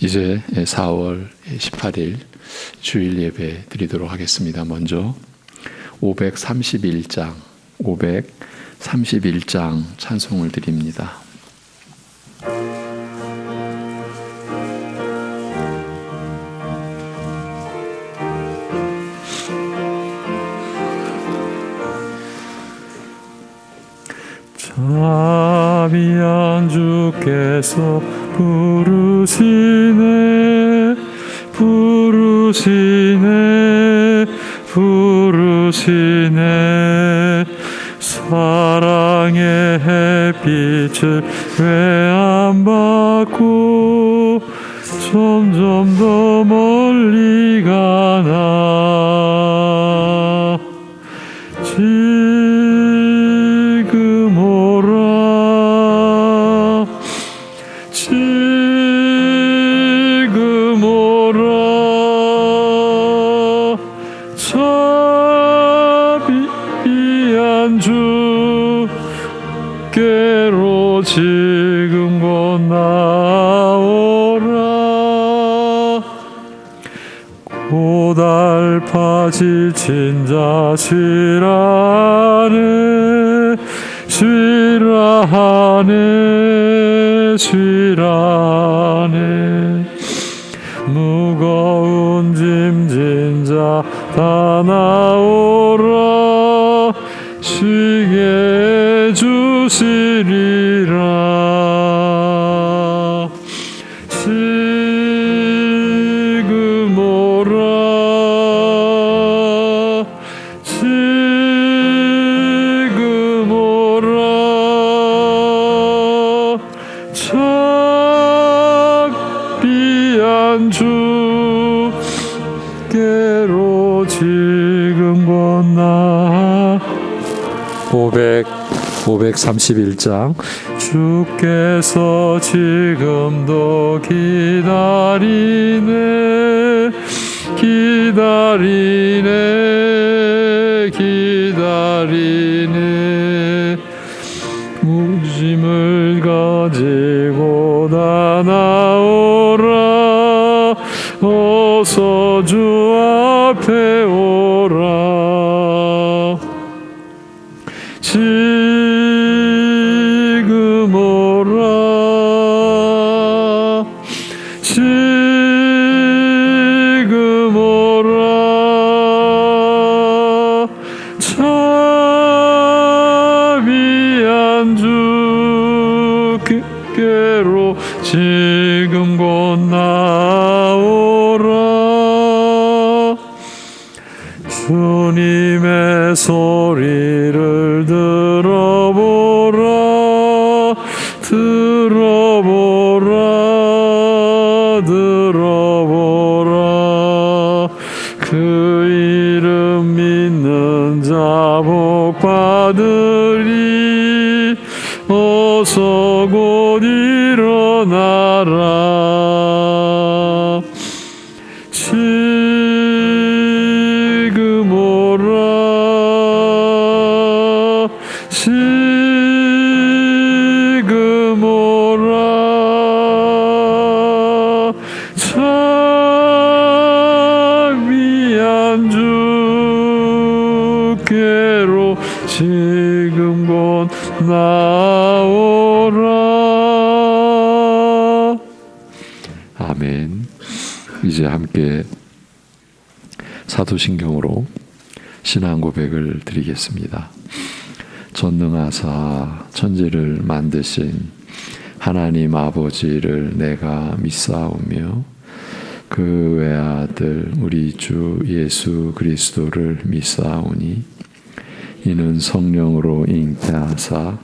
이제 4월 18일 주일 예배 드리도록 하겠습니다. 먼저 531장 찬송을 드립니다. 자비한 주께서 부르시네 사랑의 햇빛을 왜 안 받고 점점 더 멀리 가나 지금 오라 자비한 주께로 지금 곧 나오라 고달파 지친 자 쉬라하네 무거운 짐진 자 다 나오라 쉬게 해주시리라 지금 오라 지금 오라 자비한 주께로 지금 곧 나 531장 주께서 지금도 기다리네 무짐을 가지고 다 나오라 어서 주 앞에 오라 지금 오라 지금 오라 자비한 주께로 지금 곧 나오라 주님의 소리를 들어보라 그 이름 믿는 자 복 받으리 어서 곧 일어나라 지금 오라 지금 오라 자비한 주께로 지금 곧 나오라. 아멘. 이제 함께 사도신경으로 신앙 고백을 드리겠습니다. 전능하사 천지를 만드신 하나님 아버지를 내가 믿사오며 그 외아들 우리 주 예수 그리스도를 믿사오니 이는 성령으로 잉태하사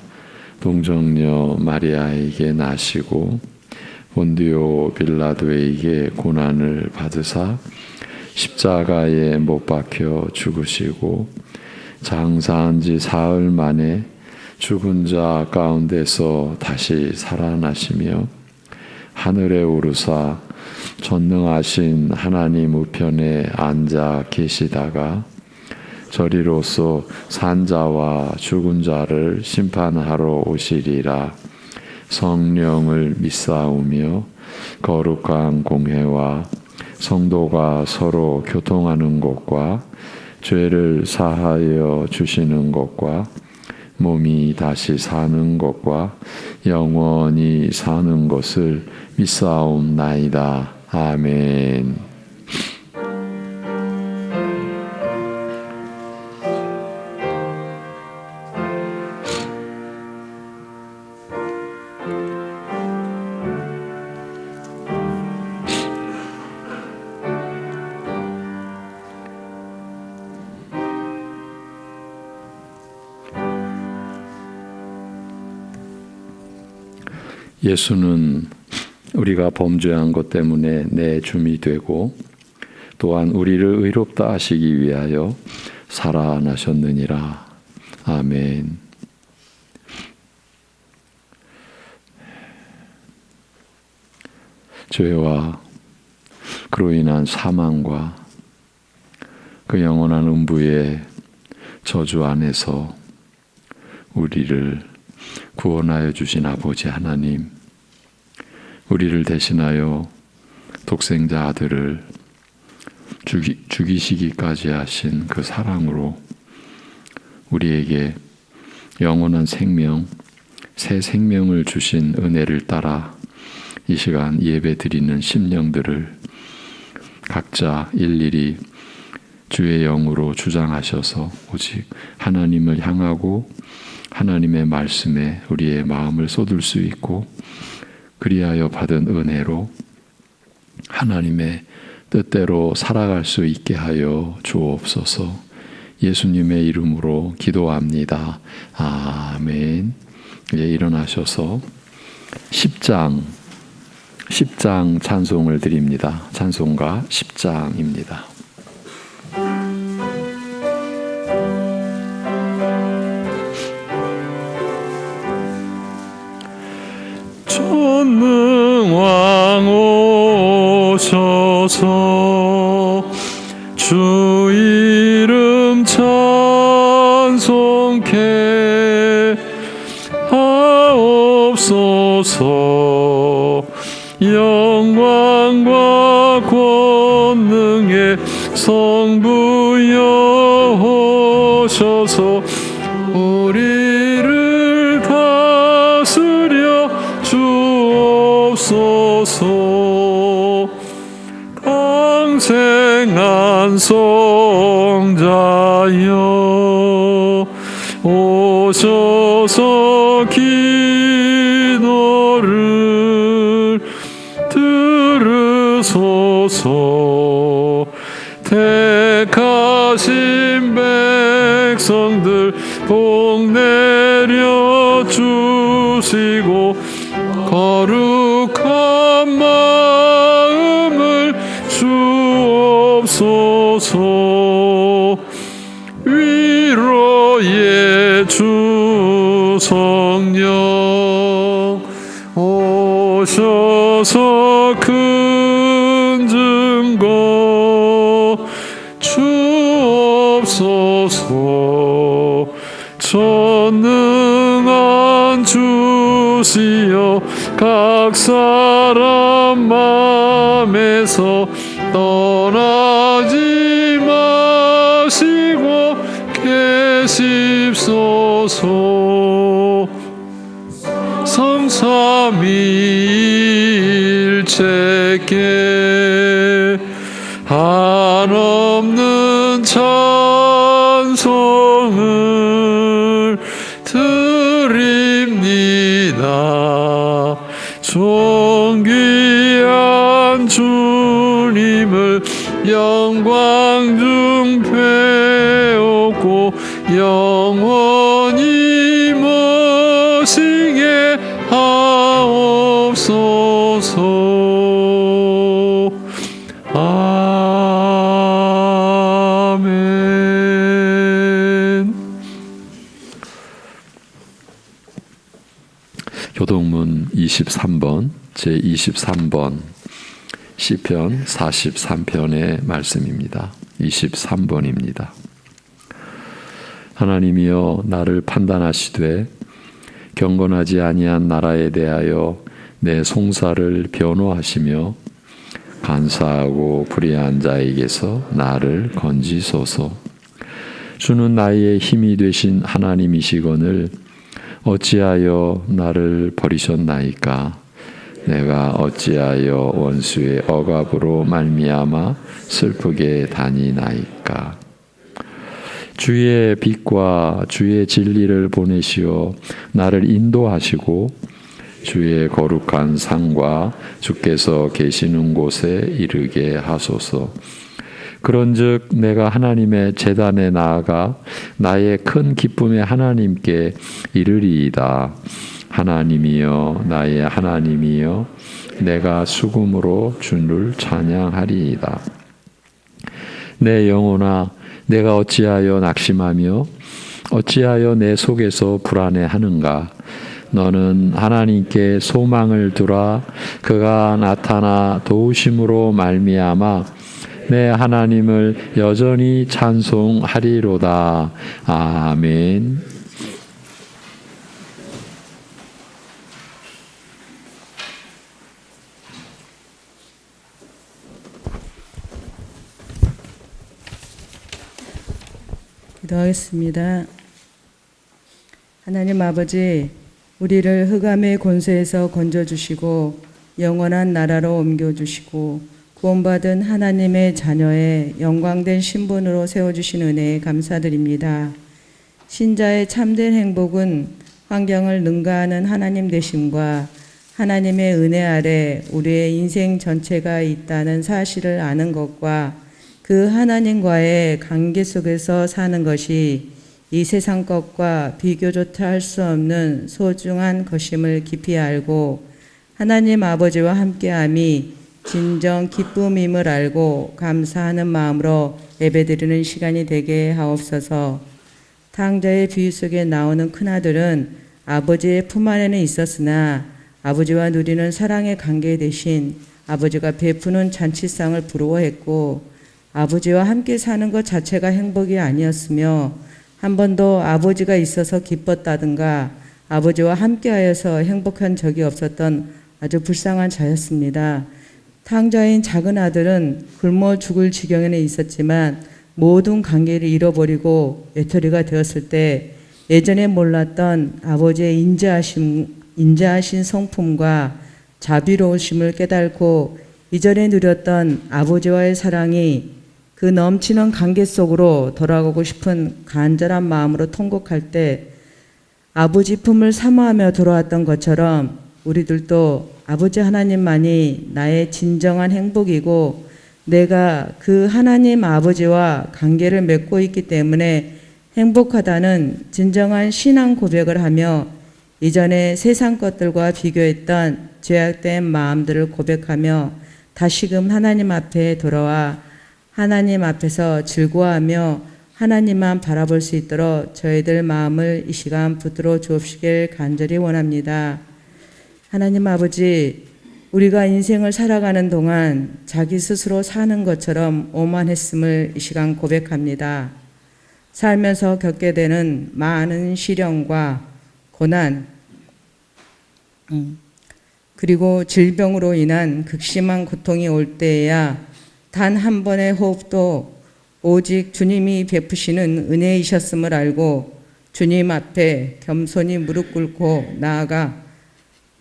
동정녀 마리아에게 나시고 본디오 빌라도에게 고난을 받으사 십자가에 못 박혀 죽으시고 장사한 지 사흘 만에 죽은 자 가운데서 다시 살아나시며 하늘에 오르사 전능하신 하나님 우편에 앉아 계시다가 저리로서 산자와 죽은 자를 심판하러 오시리라. 성령을 믿사오며 거룩한 공회와 성도가 서로 교통하는 것과 죄를 사하여 주시는 것과 몸이 다시 사는 것과 영원히 사는 것을 믿사옵나이다. 아멘. 예수는 우리가 범죄한 것 때문에 내 줌이 되고 또한 우리를 의롭다 하시기 위하여 살아나셨느니라. 아멘. 죄와 그로 인한 사망과 그 영원한 음부의 저주 안에서 우리를 구원하여 주신 아버지 하나님, 우리를 대신하여 독생자 아들을 죽이시기까지 하신 그 사랑으로 우리에게 영원한 생명, 새 생명을 주신 은혜를 따라 이 시간 예배 드리는 심령들을 각자 일일이 주의 영으로 주장하셔서 오직 하나님을 향하고 하나님의 말씀에 우리의 마음을 쏟을 수 있고 그리하여 받은 은혜로 하나님의 뜻대로 살아갈 수 있게 하여 주옵소서. 예수님의 이름으로 기도합니다. 아멘. 이제 일어나셔서 10장 찬송을 드립니다. 찬송가 10장입니다. 전능왕 오셔서 주 이름 찬송케 하옵소서. 영광과 권능의 성부여 오셔서 우리를 다스려 주옵소서. 당생한 성자여 오셔서 기도를 들으소서. 택하신 백성들 복 내려 주시고 거룩한 마음을 주옵소서. 위로의 주 성령 오셔서 큰 증거 주옵소서. 전능한 주시여 각 사람 맘에서 떠나지 마시고 계십소서. 성삼위일체께 한없는 찬송을 드립니다. 존귀한 주님을 영광 중 배우고 영원히 모시게 하옵소서. 아멘. 교동문 23번 제23번 시편 43편의 말씀입니다. 23번입니다. 하나님이여 나를 판단하시되 경건하지 아니한 나라에 대하여 내 송사를 변호하시며 간사하고 불의한 자에게서 나를 건지소서. 주는 나의 힘이 되신 하나님이시거늘 어찌하여 나를 버리셨나이까? 내가 어찌하여 원수의 억압으로 말미암아 슬프게 다니나이까? 주의 빛과 주의 진리를 보내시어 나를 인도하시고 주의 거룩한 상과 주께서 계시는 곳에 이르게 하소서. 그런즉 내가 하나님의 제단에 나아가 나의 큰 기쁨의 하나님께 이르리이다. 하나님이여, 나의 하나님이여, 내가 수금으로 주를 찬양하리이다. 내 영혼아, 내가 어찌하여 낙심하며 어찌하여 내 속에서 불안해하는가? 너는 하나님께 소망을 두라. 그가 나타나 도우심으로 말미암아 내 하나님을 여전히 찬송하리로다. 아멘. 기도하겠습니다. 하나님 아버지, 우리를 흑암의 권세에서 건져주시고 영원한 나라로 옮겨주시고 구원받은 하나님의 자녀의 영광된 신분으로 세워주신 은혜에 감사드립니다. 신자의 참된 행복은 환경을 능가하는 하나님 되심과 하나님의 은혜 아래 우리의 인생 전체가 있다는 사실을 아는 것과 그 하나님과의 관계 속에서 사는 것이 이 세상 것과 비교조차 할 수 없는 소중한 것임을 깊이 알고 하나님 아버지와 함께함이 진정 기쁨임을 알고 감사하는 마음으로 예배드리는 시간이 되게 하옵소서. 탕자의 비유 속에 나오는 큰아들은 아버지의 품 안에는 있었으나 아버지와 누리는 사랑의 관계 대신 아버지가 베푸는 잔치상을 부러워했고 아버지와 함께 사는 것 자체가 행복이 아니었으며 한 번도 아버지가 있어서 기뻤다든가 아버지와 함께하여서 행복한 적이 없었던 아주 불쌍한 자였습니다. 탕자인 작은 아들은 굶어 죽을 지경에는 있었지만 모든 관계를 잃어버리고 외톨이가 되었을 때 예전에 몰랐던 아버지의 인자하신 성품과 자비로우심을 깨닫고 이전에 누렸던 아버지와의 사랑이 그 넘치는 관계 속으로 돌아가고 싶은 간절한 마음으로 통곡할 때 아버지 품을 사모하며 돌아왔던 것처럼 우리들도 아버지 하나님만이 나의 진정한 행복이고 내가 그 하나님 아버지와 관계를 맺고 있기 때문에 행복하다는 진정한 신앙 고백을 하며 이전에 세상 것들과 비교했던 죄악된 마음들을 고백하며 다시금 하나님 앞에 돌아와 하나님 앞에서 즐거워하며 하나님만 바라볼 수 있도록 저희들 마음을 이 시간 붙들어 주옵시길 간절히 원합니다. 하나님 아버지, 우리가 인생을 살아가는 동안 자기 스스로 사는 것처럼 오만했음을 이 시간 고백합니다. 살면서 겪게 되는 많은 시련과 고난, 그리고 질병으로 인한 극심한 고통이 올 때에야 단 한 번의 호흡도 오직 주님이 베푸시는 은혜이셨음을 알고 주님 앞에 겸손히 무릎 꿇고 나아가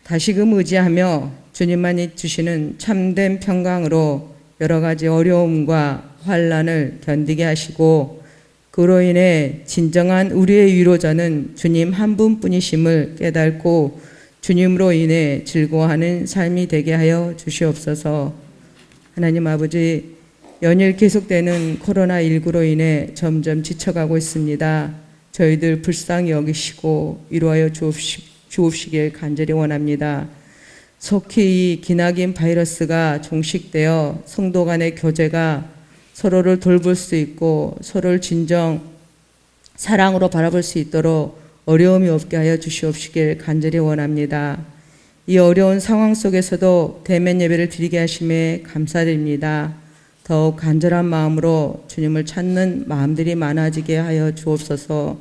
다시금 의지하며 주님만이 주시는 참된 평강으로 여러 가지 어려움과 환난을 견디게 하시고 그로 인해 진정한 우리의 위로자는 주님 한 분뿐이심을 깨닫고 주님으로 인해 즐거워하는 삶이 되게 하여 주시옵소서. 하나님 아버지, 연일 계속되는 코로나19로 인해 점점 지쳐가고 있습니다. 저희들 불쌍히 여기시고 위로하여 주옵시길 간절히 원합니다. 속히 이 기나긴 바이러스가 종식되어 성도 간의 교제가 서로를 돌볼 수 있고 서로를 진정 사랑으로 바라볼 수 있도록 어려움이 없게 하여 주시옵시길 간절히 원합니다. 이 어려운 상황 속에서도 대면 예배를 드리게 하심에 감사드립니다. 더욱 간절한 마음으로 주님을 찾는 마음들이 많아지게 하여 주옵소서.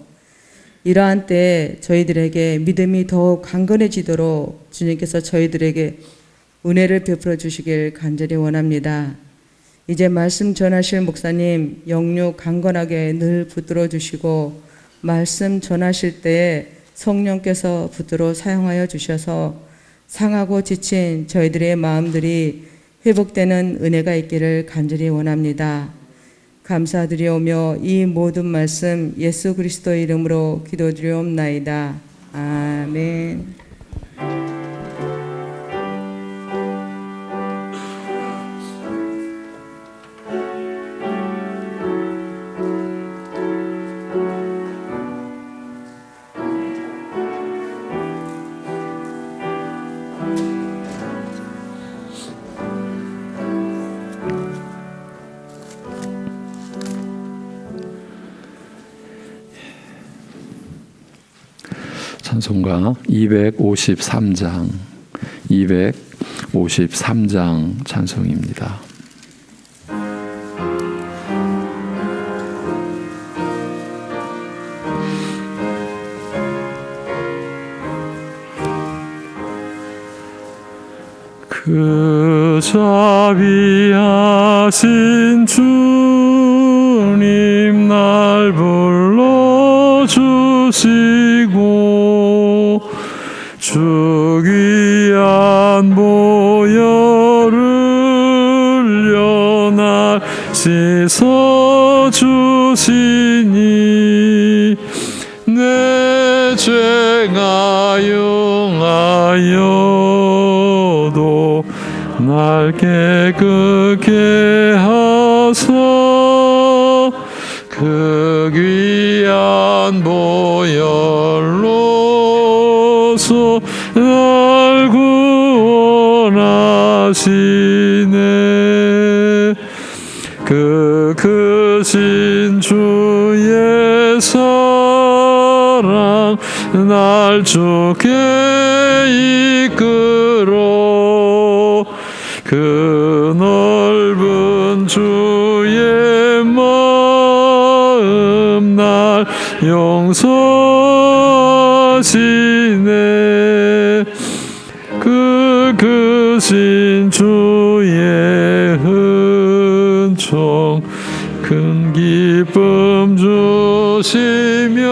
이러한 때에 저희들에게 믿음이 더욱 강건해지도록 주님께서 저희들에게 은혜를 베풀어 주시길 간절히 원합니다. 이제 말씀 전하실 목사님 영육 강건하게 늘 붙들어 주시고 말씀 전하실 때에 성령께서 붙들어 사용하여 주셔서 상하고 지친 저희들의 마음들이 회복되는 은혜가 있기를 간절히 원합니다. 감사드리오며 이 모든 말씀 예수 그리스도 이름으로 기도드리옵나이다. 아멘. 찬송가 253장 찬송입니다. 그 자비하신 주님 날 불러주시고 주 귀한 보혈을 연할 씻어주시니 내 죄가 용하여도 날 깨끗게 하사 그 귀한 보혈로서 날 구원하시네. 그 크신 주의 사랑 날 주께 이끌어 그 넓은 주의 마음 날 용서하시네. 그 크신 주의 은총 큰 기쁨 주시며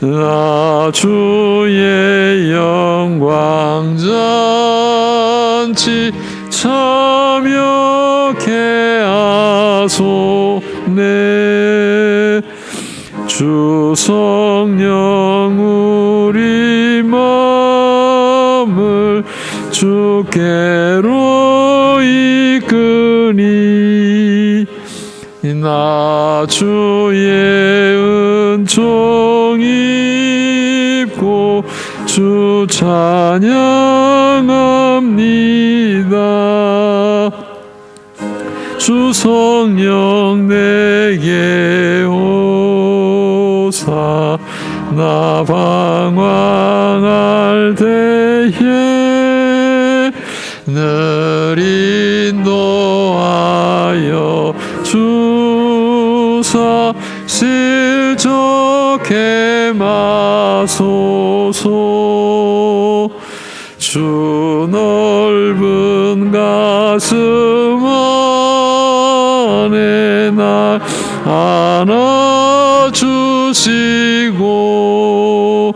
나 주의 영광 잔치 참여케 하소내. 주 성령 우리 마음을 주께로 이끄니 나 주의 은총 입고 주 찬양합니다. 주 성령 내게 오사 나 방황할 때에 늘 인도하여 주사 실족해 마소서. 주 넓은 가슴 안에 날 안아주시고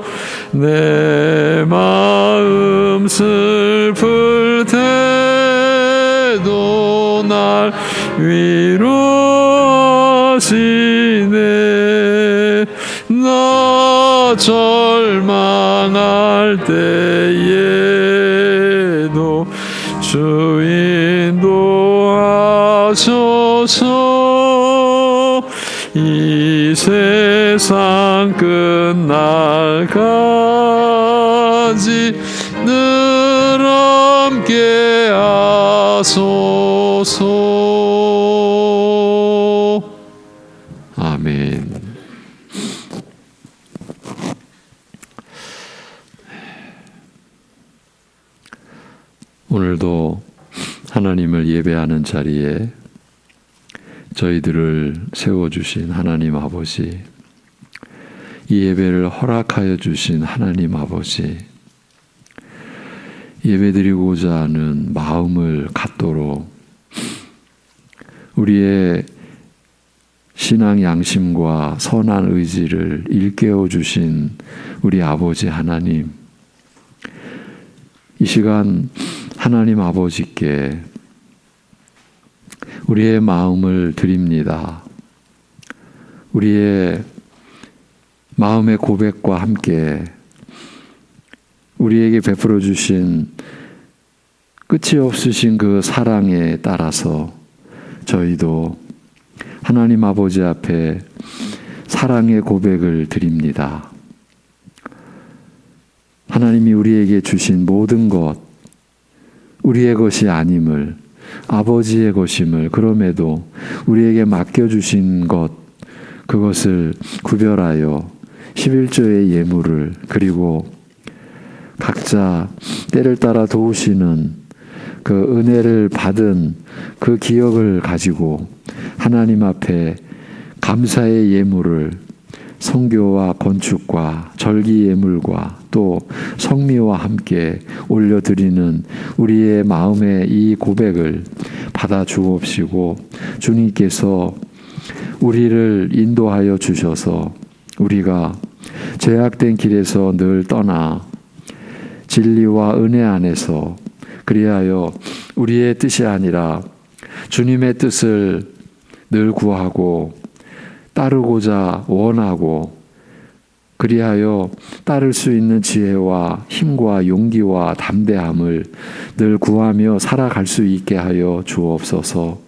내 마음 슬플 때도 날 위로하시네. 나 절망할 때에도 주 인도하소서. 이 세상 끝날까지 늘 함께 하소서. 아멘. 오늘도 하나님을 예배하는 자리에 저희들을 세워주신 하나님 아버지, 이 예배를 허락하여 주신 하나님 아버지, 예배드리고자 하는 마음을 갖도록 우리의 신앙 양심과 선한 의지를 일깨워 주신 우리 아버지 하나님, 이 시간 하나님 아버지께 우리의 마음을 드립니다. 우리의 마음의 고백과 함께 우리에게 베풀어 주신 끝이 없으신 그 사랑에 따라서 저희도 하나님 아버지 앞에 사랑의 고백을 드립니다. 하나님이 우리에게 주신 모든 것, 우리의 것이 아님을, 아버지의 것임을, 그럼에도 우리에게 맡겨주신 것, 그것을 구별하여 11조의 예물을, 그리고 각자 때를 따라 도우시는 그 은혜를 받은 그 기억을 가지고 하나님 앞에 감사의 예물을 성교와 건축과 절기 예물과 또 성미와 함께 올려드리는 우리의 마음의 이 고백을 받아 주옵시고, 주님께서 우리를 인도하여 주셔서 우리가 죄악된 길에서 늘 떠나 진리와 은혜 안에서 그리하여 우리의 뜻이 아니라 주님의 뜻을 늘 구하고 따르고자 원하고, 그리하여 따를 수 있는 지혜와 힘과 용기와 담대함을 늘 구하며 살아갈 수 있게 하여 주옵소서.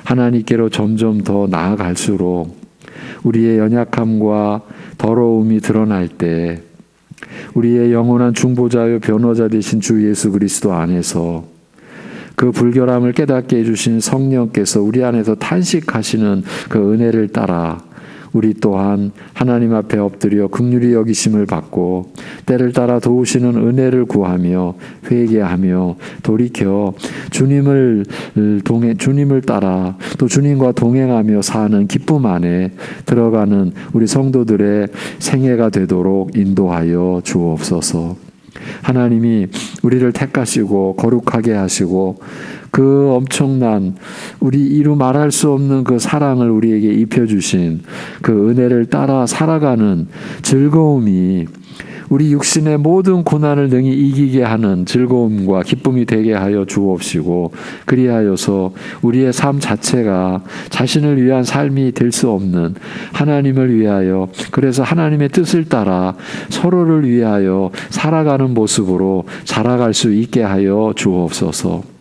하나님께로 점점 더 나아갈수록 우리의 연약함과 더러움이 드러날 때 우리의 영원한 중보자요 변호자 되신 주 예수 그리스도 안에서 그 불결함을 깨닫게 해주신 성령께서 우리 안에서 탄식하시는 그 은혜를 따라 우리 또한 하나님 앞에 엎드려 긍휼히 여기심을 받고 때를 따라 도우시는 은혜를 구하며 회개하며 돌이켜 주님을 따라 또 주님과 동행하며 사는 기쁨 안에 들어가는 우리 성도들의 생애가 되도록 인도하여 주옵소서. 하나님이 우리를 택하시고 거룩하게 하시고 그 엄청난 우리 이루 말할 수 없는 그 사랑을 우리에게 입혀주신 그 은혜를 따라 살아가는 즐거움이 우리 육신의 모든 고난을 능히 이기게 하는 즐거움과 기쁨이 되게 하여 주옵시고, 그리하여서 우리의 삶 자체가 자신을 위한 삶이 될 수 없는 하나님을 위하여, 그래서 하나님의 뜻을 따라 서로를 위하여 살아가는 모습으로 자라갈 수 있게 하여 주옵소서.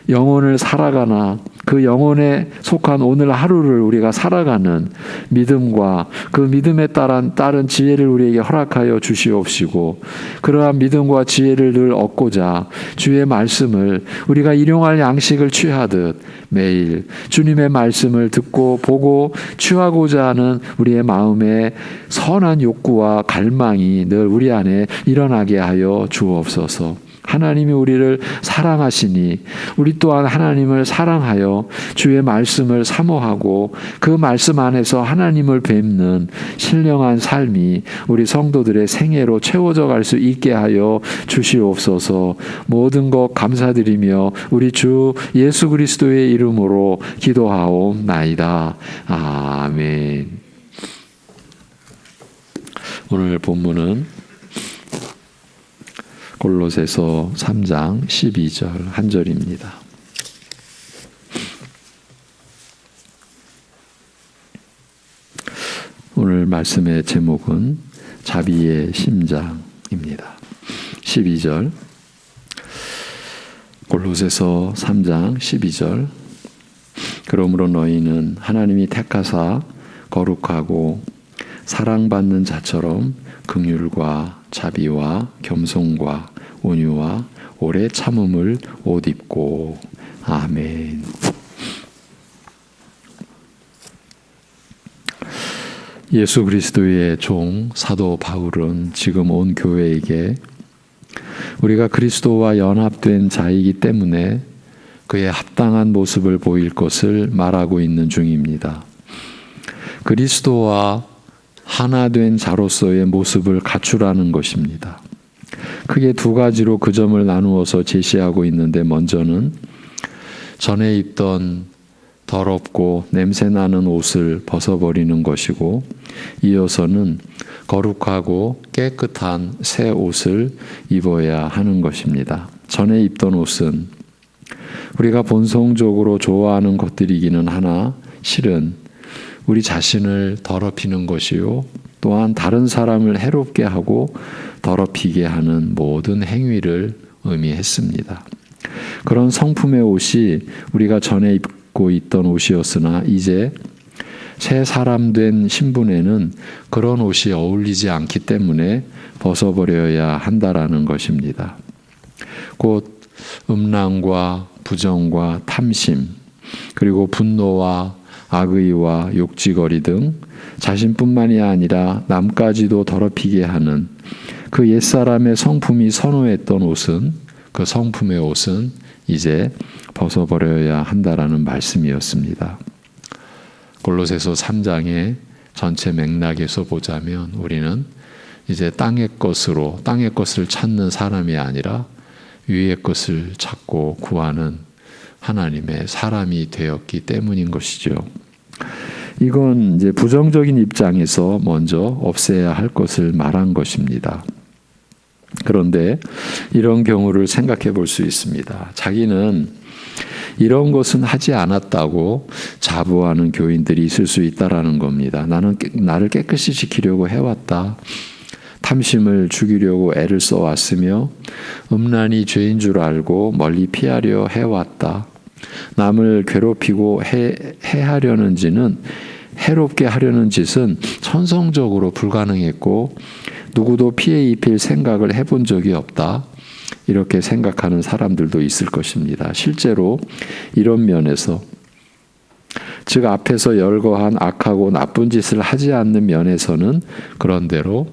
영혼을 살아가나 그 영혼에 속한 오늘 하루를 우리가 살아가는 믿음과 그 믿음에 따른 지혜를 우리에게 허락하여 주시옵시고, 그러한 믿음과 지혜를 늘 얻고자 주의 말씀을 우리가 일용할 양식을 취하듯 매일 주님의 말씀을 듣고 보고 취하고자 하는 우리의 마음의 선한 욕구와 갈망이 늘 우리 안에 일어나게 하여 주옵소서. 하나님이 우리를 사랑하시니 우리 또한 하나님을 사랑하여 주의 말씀을 사모하고 그 말씀 안에서 하나님을 뵙는 신령한 삶이 우리 성도들의 생애로 채워져 갈 수 있게 하여 주시옵소서. 모든 것 감사드리며 우리 주 예수 그리스도의 이름으로 기도하옵나이다. 아멘. 오늘 본문은 골로새서 3장 12절 한 절입니다. 오늘 말씀의 제목은 자비의 심장입니다. 12절 골로새서 3장 12절 그러므로 너희는 하나님이 택하사 거룩하고 사랑받는 자처럼 긍휼과 자비와 겸손과 온유와 오래 참음을 옷 입고. 아멘. 예수 그리스도의 종 사도 바울은 지금 온 교회에게 우리가 그리스도와 연합된 자이기 때문에 그의 합당한 모습을 보일 것을 말하고 있는 중입니다. 그리스도와 하나 된 자로서의 모습을 갖추라는 것입니다. 크게 두 가지로 그 점을 나누어서 제시하고 있는데, 먼저는 전에 입던 더럽고 냄새나는 옷을 벗어버리는 것이고, 이어서는 거룩하고 깨끗한 새 옷을 입어야 하는 것입니다. 전에 입던 옷은 우리가 본성적으로 좋아하는 것들이기는 하나, 실은 우리 자신을 더럽히는 것이요, 또한 다른 사람을 해롭게 하고 더럽히게 하는 모든 행위를 의미했습니다. 그런 성품의 옷이 우리가 전에 입고 있던 옷이었으나, 이제 새 사람 된 신분에는 그런 옷이 어울리지 않기 때문에 벗어버려야 한다라는 것입니다. 곧 음란과 부정과 탐심, 그리고 분노와 악의와 욕지거리 등 자신뿐만이 아니라 남까지도 더럽히게 하는 그 옛사람의 성품이 선호했던 옷은, 그 성품의 옷은 이제 벗어버려야 한다라는 말씀이었습니다. 골로새서 3장의 전체 맥락에서 보자면 우리는 이제 땅의 것을 찾는 사람이 아니라 위의 것을 찾고 구하는 하나님의 사람이 되었기 때문인 것이죠. 이건 이제 부정적인 입장에서 먼저 없애야 할 것을 말한 것입니다. 그런데 이런 경우를 생각해 볼 수 있습니다. 자기는 이런 것은 하지 않았다고 자부하는 교인들이 있을 수 있다라는 겁니다. 나는 나를 깨끗이 지키려고 해왔다. 탐심을 죽이려고 애를 써왔으며 음란이 죄인 줄 알고 멀리 피하려 해왔다. 남을 괴롭히고 해하려는 해롭게 하려는 짓은 천성적으로 불가능했고 누구도 피해 입힐 생각을 해본 적이 없다. 이렇게 생각하는 사람들도 있을 것입니다. 실제로 이런 면에서, 즉 앞에서 열거한 악하고 나쁜 짓을 하지 않는 면에서는 그런대로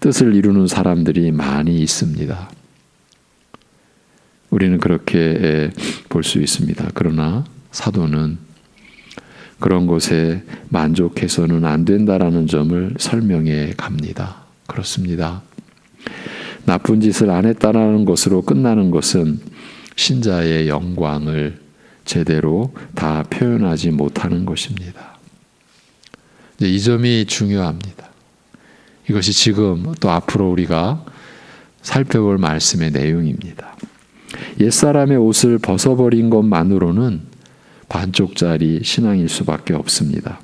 뜻을 이루는 사람들이 많이 있습니다. 우리는 그렇게 볼 수 있습니다. 그러나 사도는 그런 것에 만족해서는 안 된다라는 점을 설명해 갑니다. 그렇습니다. 나쁜 짓을 안 했다라는 것으로 끝나는 것은 신자의 영광을 제대로 다 표현하지 못하는 것입니다. 이 점이 중요합니다. 이것이 지금 또 앞으로 우리가 살펴볼 말씀의 내용입니다. 옛사람의 옷을 벗어버린 것만으로는 반쪽짜리 신앙일 수밖에 없습니다.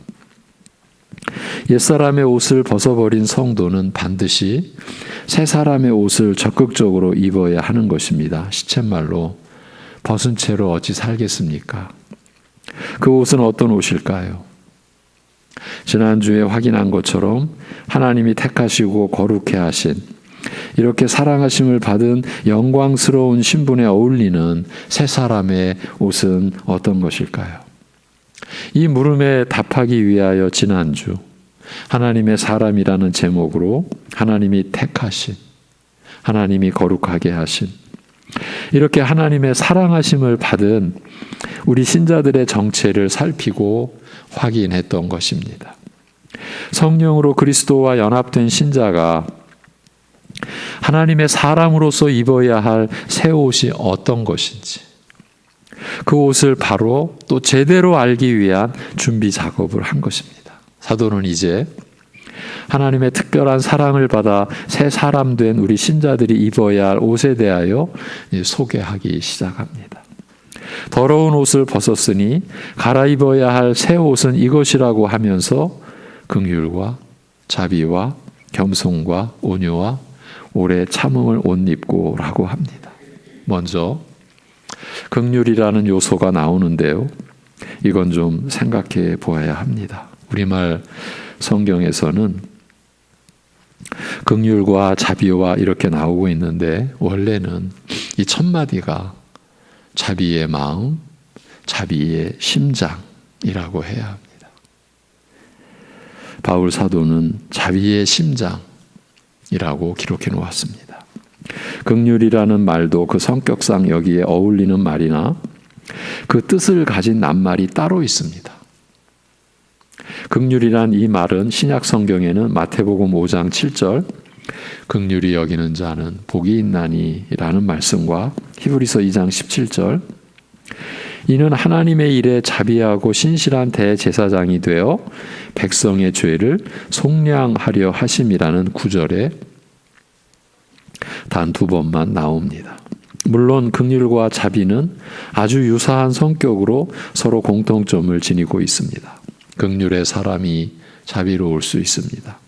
옛사람의 옷을 벗어버린 성도는 반드시 새 사람의 옷을 적극적으로 입어야 하는 것입니다. 시쳇말로 벗은 채로 어찌 살겠습니까? 그 옷은 어떤 옷일까요? 지난주에 확인한 것처럼 하나님이 택하시고 거룩해 하신, 이렇게 사랑하심을 받은 영광스러운 신분에 어울리는 새 사람의 옷은 어떤 것일까요? 이 물음에 답하기 위하여 지난주 하나님의 사람이라는 제목으로 하나님이 택하신, 하나님이 거룩하게 하신, 이렇게 하나님의 사랑하심을 받은 우리 신자들의 정체를 살피고 확인했던 것입니다. 성령으로 그리스도와 연합된 신자가 하나님의 사람으로서 입어야 할 새 옷이 어떤 것인지, 그 옷을 바로 또 제대로 알기 위한 준비 작업을 한 것입니다. 사도는 이제 하나님의 특별한 사랑을 받아 새 사람 된 우리 신자들이 입어야 할 옷에 대하여 소개하기 시작합니다. 더러운 옷을 벗었으니 갈아입어야 할 새 옷은 이것이라고 하면서 긍휼과 자비와 겸손과 온유와 오래 참음을 옷 입고라고 합니다. 먼저 긍휼이라는 요소가 나오는데요. 이건 좀 생각해 보아야 합니다. 우리말 성경에서는 긍휼과 자비와 이렇게 나오고 있는데, 원래는 이 첫 마디가 자비의 마음, 자비의 심장이라고 해야 합니다. 바울 사도는 자비의 심장이라고 기록해 놓았습니다. 긍휼이라는 말도 그 성격상 여기에 어울리는 말이나 그 뜻을 가진 낱말이 따로 있습니다. 긍휼이란 이 말은 신약 성경에는 마태복음 5장 7절 긍휼히 여기는 자는 복이 있나니라는 말씀과 히브리서 2장 17절 이는 하나님의 일에 자비하고 신실한 대제사장이 되어 백성의 죄를 속량하려 하심이라는 구절에 단 2번만 나옵니다. 물론 긍휼과 자비는 아주 유사한 성격으로 서로 공통점을 지니고 있습니다. 긍휼의 사람이 자비로울 수 있습니다.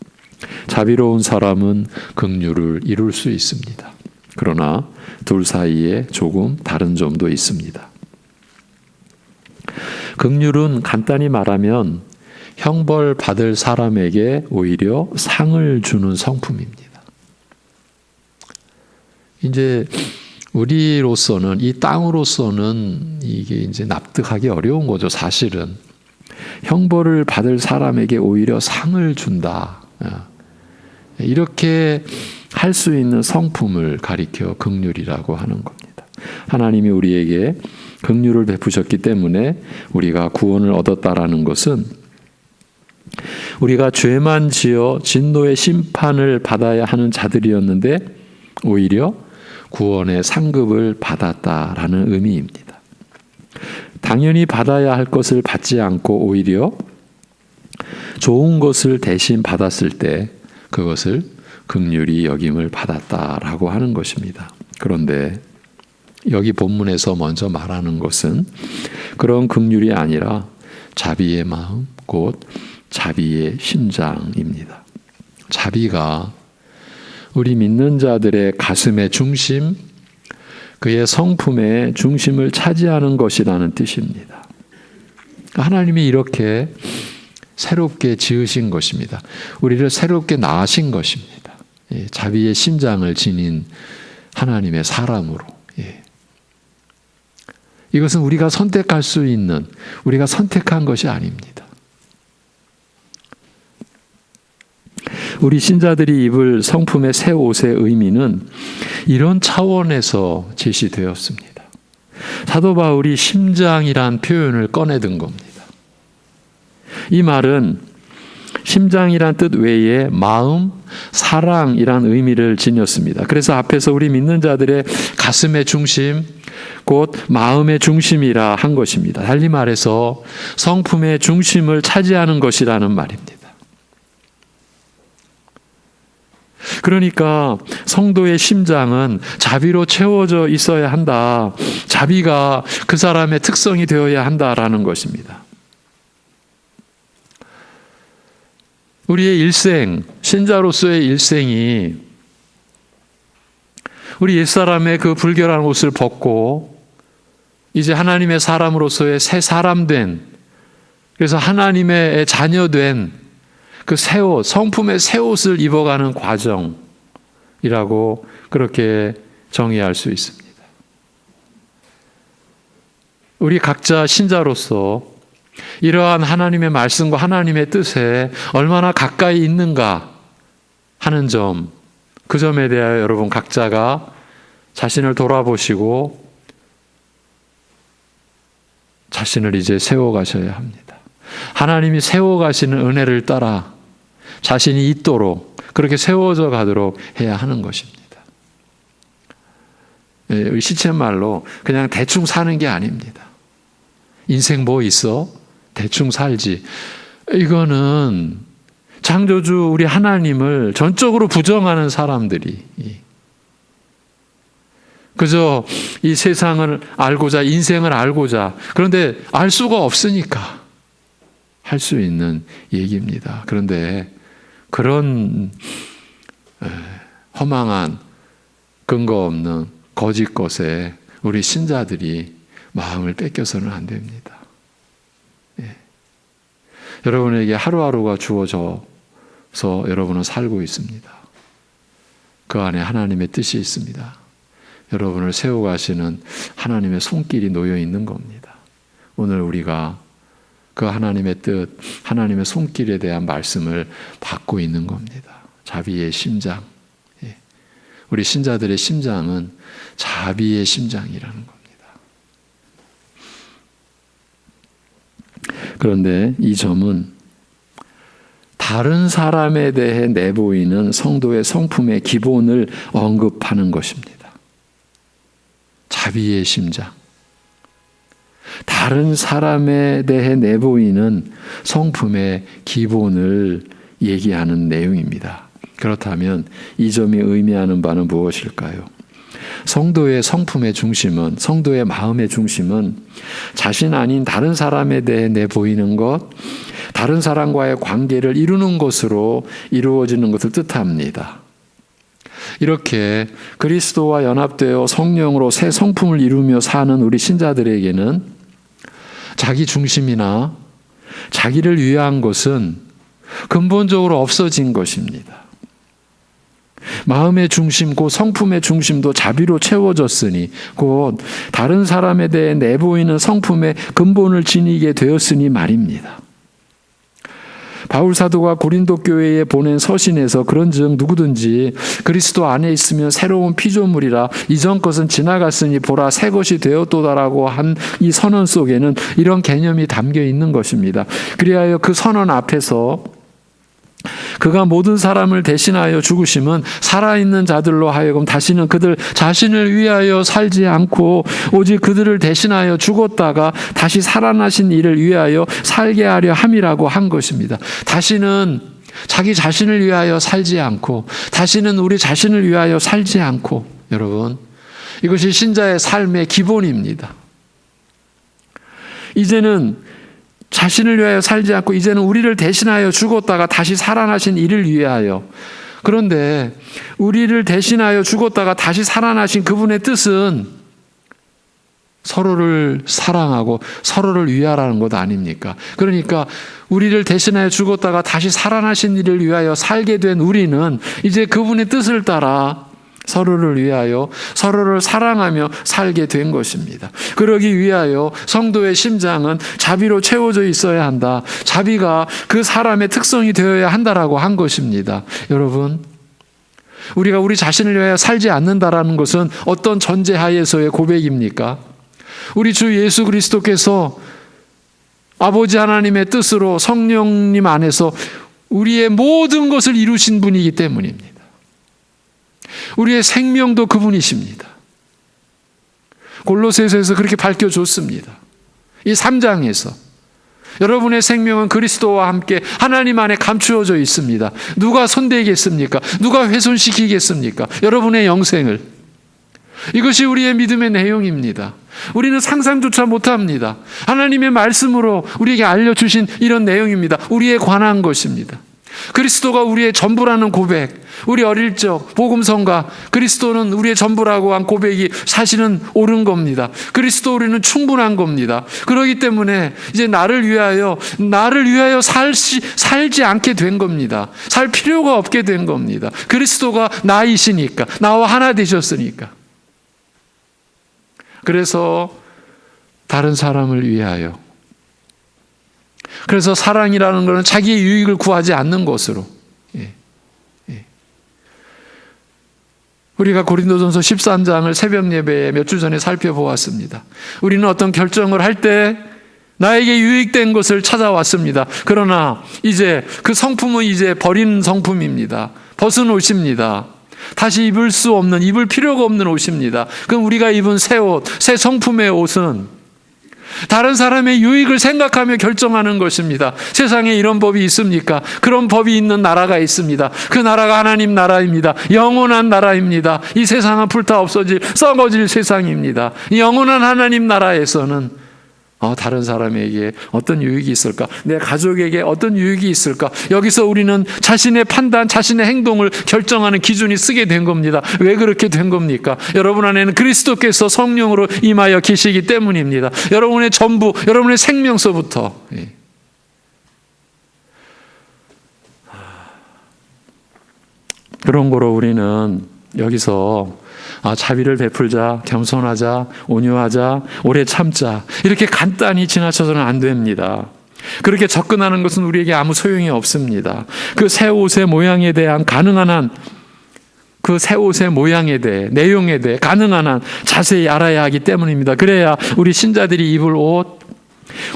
자비로운 사람은 긍휼을 이룰 수 있습니다. 그러나 둘 사이에 조금 다른 점도 있습니다. 긍휼은 간단히 말하면 형벌 받을 사람에게 오히려 상을 주는 성품입니다. 이제 우리로서는 이 땅으로서는 이게 이제 납득하기 어려운 거죠. 사실은 형벌을 받을 사람에게 오히려 상을 준다. 이렇게 할 수 있는 성품을 가리켜 긍휼이라고 하는 겁니다. 하나님이 우리에게 긍휼을 베푸셨기 때문에 우리가 구원을 얻었다라는 것은 우리가 죄만 지어 진노의 심판을 받아야 하는 자들이었는데 오히려 구원의 상급을 받았다라는 의미입니다. 당연히 받아야 할 것을 받지 않고 오히려 좋은 것을 대신 받았을 때 그것을 긍휼히 여김을 받았다라고 하는 것입니다. 그런데 여기 본문에서 먼저 말하는 것은 그런 긍휼이 아니라 자비의 마음, 곧 자비의 심장입니다. 자비가 우리 믿는 자들의 가슴의 중심, 그의 성품의 중심을 차지하는 것이라는 뜻입니다. 하나님이 이렇게 새롭게 지으신 것입니다. 우리를 새롭게 낳으신 것입니다. 자비의 심장을 지닌 하나님의 사람으로. 이것은 우리가 선택할 수 있는, 우리가 선택한 것이 아닙니다. 우리 신자들이 입을 성품의 새 옷의 의미는 이런 차원에서 제시되었습니다. 사도 바울이 심장이란 표현을 꺼내든 겁니다. 이 말은 심장이란 뜻 외에 마음, 사랑이란 의미를 지녔습니다. 그래서 앞에서 우리 믿는 자들의 가슴의 중심, 곧 마음의 중심이라 한 것입니다. 달리 말해서 성품의 중심을 차지하는 것이라는 말입니다. 그러니까 성도의 심장은 자비로 채워져 있어야 한다. 자비가 그 사람의 특성이 되어야 한다라는 것입니다. 우리의 일생, 신자로서의 일생이 우리 옛사람의 그 불결한 옷을 벗고 이제 하나님의 사람으로서의 새 사람 된, 그래서 하나님의 자녀 된 그 새 옷, 성품의 새 옷을 입어가는 과정이라고 그렇게 정의할 수 있습니다. 우리 각자 신자로서 이러한 하나님의 말씀과 하나님의 뜻에 얼마나 가까이 있는가 하는 점, 그 점에 대하여 여러분 각자가 자신을 돌아보시고 자신을 이제 세워가셔야 합니다. 하나님이 세워가시는 은혜를 따라 자신이 있도록 그렇게 세워져 가도록 해야 하는 것입니다. 시쳇말로 그냥 대충 사는 게 아닙니다. 인생 뭐 있어? 대충 살지. 이거는 창조주 우리 하나님을 전적으로 부정하는 사람들이 그저 이 세상을 알고자, 인생을 알고자, 그런데 알 수가 없으니까 할 수 있는 얘기입니다. 그런데 그런 허망한 근거 없는 거짓 것에 우리 신자들이 마음을 뺏겨서는 안 됩니다. 여러분에게 하루하루가 주어져서 여러분은 살고 있습니다. 그 안에 하나님의 뜻이 있습니다. 여러분을 세워가시는 하나님의 손길이 놓여 있는 겁니다. 오늘 우리가 그 하나님의 뜻, 하나님의 손길에 대한 말씀을 받고 있는 겁니다. 자비의 심장. 우리 신자들의 심장은 자비의 심장이라는 겁니다. 그런데 이 점은 다른 사람에 대해 내보이는 성도의 성품의 기본을 언급하는 것입니다. 자비의 심장. 다른 사람에 대해 내보이는 성품의 기본을 얘기하는 내용입니다. 그렇다면 이 점이 의미하는 바는 무엇일까요? 성도의 성품의 중심은, 성도의 마음의 중심은 자신 아닌 다른 사람에 대해 내보이는 것, 다른 사람과의 관계를 이루는 것으로 이루어지는 것을 뜻합니다. 이렇게 그리스도와 연합되어 성령으로 새 성품을 이루며 사는 우리 신자들에게는 자기 중심이나 자기를 위한 것은 근본적으로 없어진 것입니다. 마음의 중심, 곧 성품의 중심도 자비로 채워졌으니, 곧 다른 사람에 대해 내보이는 성품의 근본을 지니게 되었으니 말입니다. 바울 사도가 고린도 교회에 보낸 서신에서 그런즉 누구든지 그리스도 안에 있으면 새로운 피조물이라 이전 것은 지나갔으니 보라 새 것이 되었도다라고 한 이 선언 속에는 이런 개념이 담겨 있는 것입니다. 그리하여 그 선언 앞에서 그가 모든 사람을 대신하여 죽으심은 살아있는 자들로 하여금 다시는 그들 자신을 위하여 살지 않고 오직 그들을 대신하여 죽었다가 다시 살아나신 이를 위하여 살게 하려 함이라고 한 것입니다. 다시는 자기 자신을 위하여 살지 않고, 다시는 우리 자신을 위하여 살지 않고, 여러분, 이것이 신자의 삶의 기본입니다. 이제는 자신을 위하여 살지 않고 이제는 우리를 대신하여 죽었다가 다시 살아나신 이를 위하여. 그런데 우리를 대신하여 죽었다가 다시 살아나신 그분의 뜻은 서로를 사랑하고 서로를 위하라는 것 아닙니까? 그러니까 우리를 대신하여 죽었다가 다시 살아나신 이를 위하여 살게 된 우리는 이제 그분의 뜻을 따라 서로를 위하여 서로를 사랑하며 살게 된 것입니다. 그러기 위하여 성도의 심장은 자비로 채워져 있어야 한다. 자비가 그 사람의 특성이 되어야 한다라고 한 것입니다. 여러분, 우리가 우리 자신을 위하여 살지 않는다라는 것은 어떤 전제하에서의 고백입니까? 우리 주 예수 그리스도께서 아버지 하나님의 뜻으로 성령님 안에서 우리의 모든 것을 이루신 분이기 때문입니다. 우리의 생명도 그분이십니다. 골로새서에서 그렇게 밝혀줬습니다. 이 3장에서 여러분의 생명은 그리스도와 함께 하나님 안에 감추어져 있습니다. 누가 손대겠습니까? 누가 훼손시키겠습니까? 여러분의 영생을. 이것이 우리의 믿음의 내용입니다. 우리는 상상조차 못합니다. 하나님의 말씀으로 우리에게 알려주신 이런 내용입니다. 우리에 관한 것입니다. 그리스도가 우리의 전부라는 고백, 우리 어릴 적 복음성가 그리스도는 우리의 전부라고 한 고백이 사실은 옳은 겁니다. 그리스도 우리는 충분한 겁니다. 그렇기 때문에 이제 나를 위하여 살지 않게 된 겁니다. 살 필요가 없게 된 겁니다. 그리스도가 나이시니까, 나와 하나 되셨으니까. 그래서 다른 사람을 위하여, 그래서 사랑이라는 것은 자기의 유익을 구하지 않는 것으로. 우리가 고린도전서 13장을 새벽 예배에 몇 주 전에 살펴보았습니다. 우리는 어떤 결정을 할 때 나에게 유익된 것을 찾아왔습니다. 그러나 이제 그 성품은 이제 버린 성품입니다. 벗은 옷입니다. 다시 입을 수 없는, 입을 필요가 없는 옷입니다. 그럼 우리가 입은 새 옷, 새 성품의 옷은 다른 사람의 유익을 생각하며 결정하는 것입니다. 세상에 이런 법이 있습니까? 그런 법이 있는 나라가 있습니다. 그 나라가 하나님 나라입니다. 영원한 나라입니다. 이 세상은 불타 없어질, 썩어질 세상입니다. 영원한 하나님 나라에서는 다른 사람에게 어떤 유익이 있을까? 내 가족에게 어떤 유익이 있을까? 여기서 우리는 자신의 판단, 자신의 행동을 결정하는 기준이 쓰게 된 겁니다. 왜 그렇게 된 겁니까? 여러분 안에는 그리스도께서 성령으로 임하여 계시기 때문입니다. 여러분의 전부, 여러분의 생명서부터. 그런 거로 우리는 여기서 자비를 베풀자, 겸손하자, 온유하자, 오래 참자, 이렇게 간단히 지나쳐서는 안 됩니다. 그렇게 접근하는 것은 우리에게 아무 소용이 없습니다. 그 새 옷의 모양에 대한 가능한 한, 그 새 옷의 모양에 대해, 내용에 대해 가능한 한 자세히 알아야 하기 때문입니다. 그래야 우리 신자들이 입을 옷,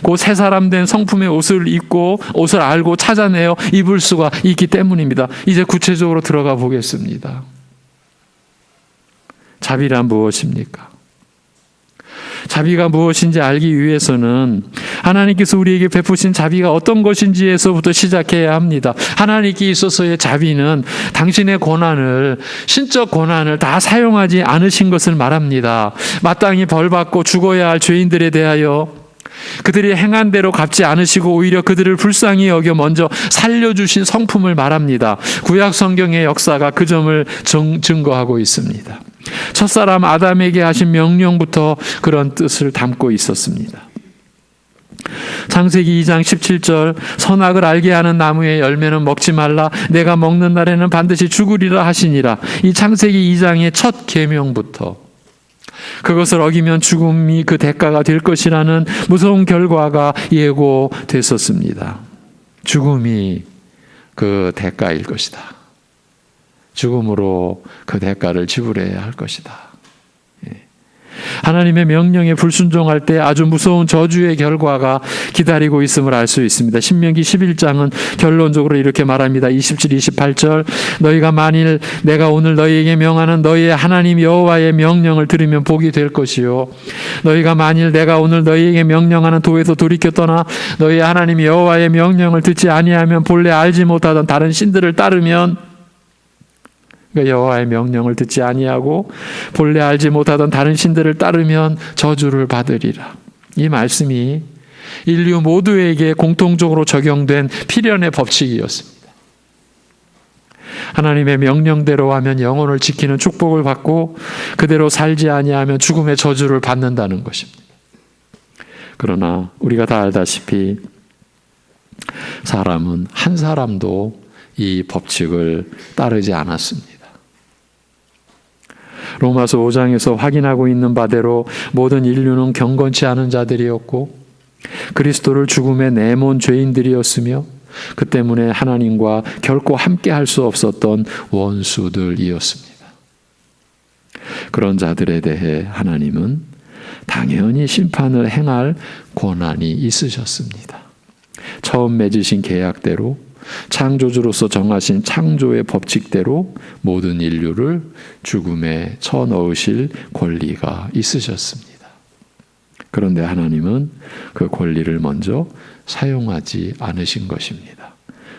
그 새 사람 된 성품의 옷을 입고 옷을 알고 찾아내어 입을 수가 있기 때문입니다. 이제 구체적으로 들어가 보겠습니다. 자비란 무엇입니까? 자비가 무엇인지 알기 위해서는 하나님께서 우리에게 베푸신 자비가 어떤 것인지에서부터 시작해야 합니다. 하나님께 있어서의 자비는 당신의 고난을, 신적 고난을 다 사용하지 않으신 것을 말합니다. 마땅히 벌받고 죽어야 할 죄인들에 대하여 그들이 행한 대로 갚지 않으시고 오히려 그들을 불쌍히 여겨 먼저 살려주신 성품을 말합니다. 구약 성경의 역사가 그 점을 증거하고 있습니다. 첫사람 아담에게 하신 명령부터 그런 뜻을 담고 있었습니다. 창세기 2장 17절 선악을 알게 하는 나무의 열매는 먹지 말라 내가 먹는 날에는 반드시 죽으리라 하시니라. 이 창세기 2장의 첫 계명부터 그것을 어기면 죽음이 그 대가가 될 것이라는 무서운 결과가 예고됐었습니다. 죽음이 그 대가일 것이다. 죽음으로 그 대가를 지불해야 할 것이다. 하나님의 명령에 불순종할 때 아주 무서운 저주의 결과가 기다리고 있음을 알 수 있습니다. 신명기 11장은 결론적으로 이렇게 말합니다. 27, 28절 너희가 만일 내가 오늘 너희에게 명하는 너희의 하나님 여호와의 명령을 들으면 복이 될 것이요 너희가 만일 내가 오늘 너희에게 명령하는 도에서 돌이켜 떠나 너희의 하나님 여호와의 명령을 듣지 아니하면 본래 알지 못하던 다른 신들을 따르면 여호와의 명령을 듣지 아니하고 본래 알지 못하던 다른 신들을 따르면 저주를 받으리라. 이 말씀이 인류 모두에게 공통적으로 적용된 필연의 법칙이었습니다. 하나님의 명령대로 하면 영혼을 지키는 축복을 받고 그대로 살지 아니하면 죽음의 저주를 받는다는 것입니다. 그러나 우리가 다 알다시피 사람은 한 사람도 이 법칙을 따르지 않았습니다. 로마서 5장에서 확인하고 있는 바대로 모든 인류는 경건치 않은 자들이었고 그리스도를 죽음에 내몬 죄인들이었으며 그 때문에 하나님과 결코 함께 할 수 없었던 원수들이었습니다. 그런 자들에 대해 하나님은 당연히 심판을 행할 권한이 있으셨습니다. 처음 맺으신 계약대로 창조주로서 정하신 창조의 법칙대로 모든 인류를 죽음에 쳐넣으실 권리가 있으셨습니다. 그런데 하나님은 그 권리를 먼저 사용하지 않으신 것입니다.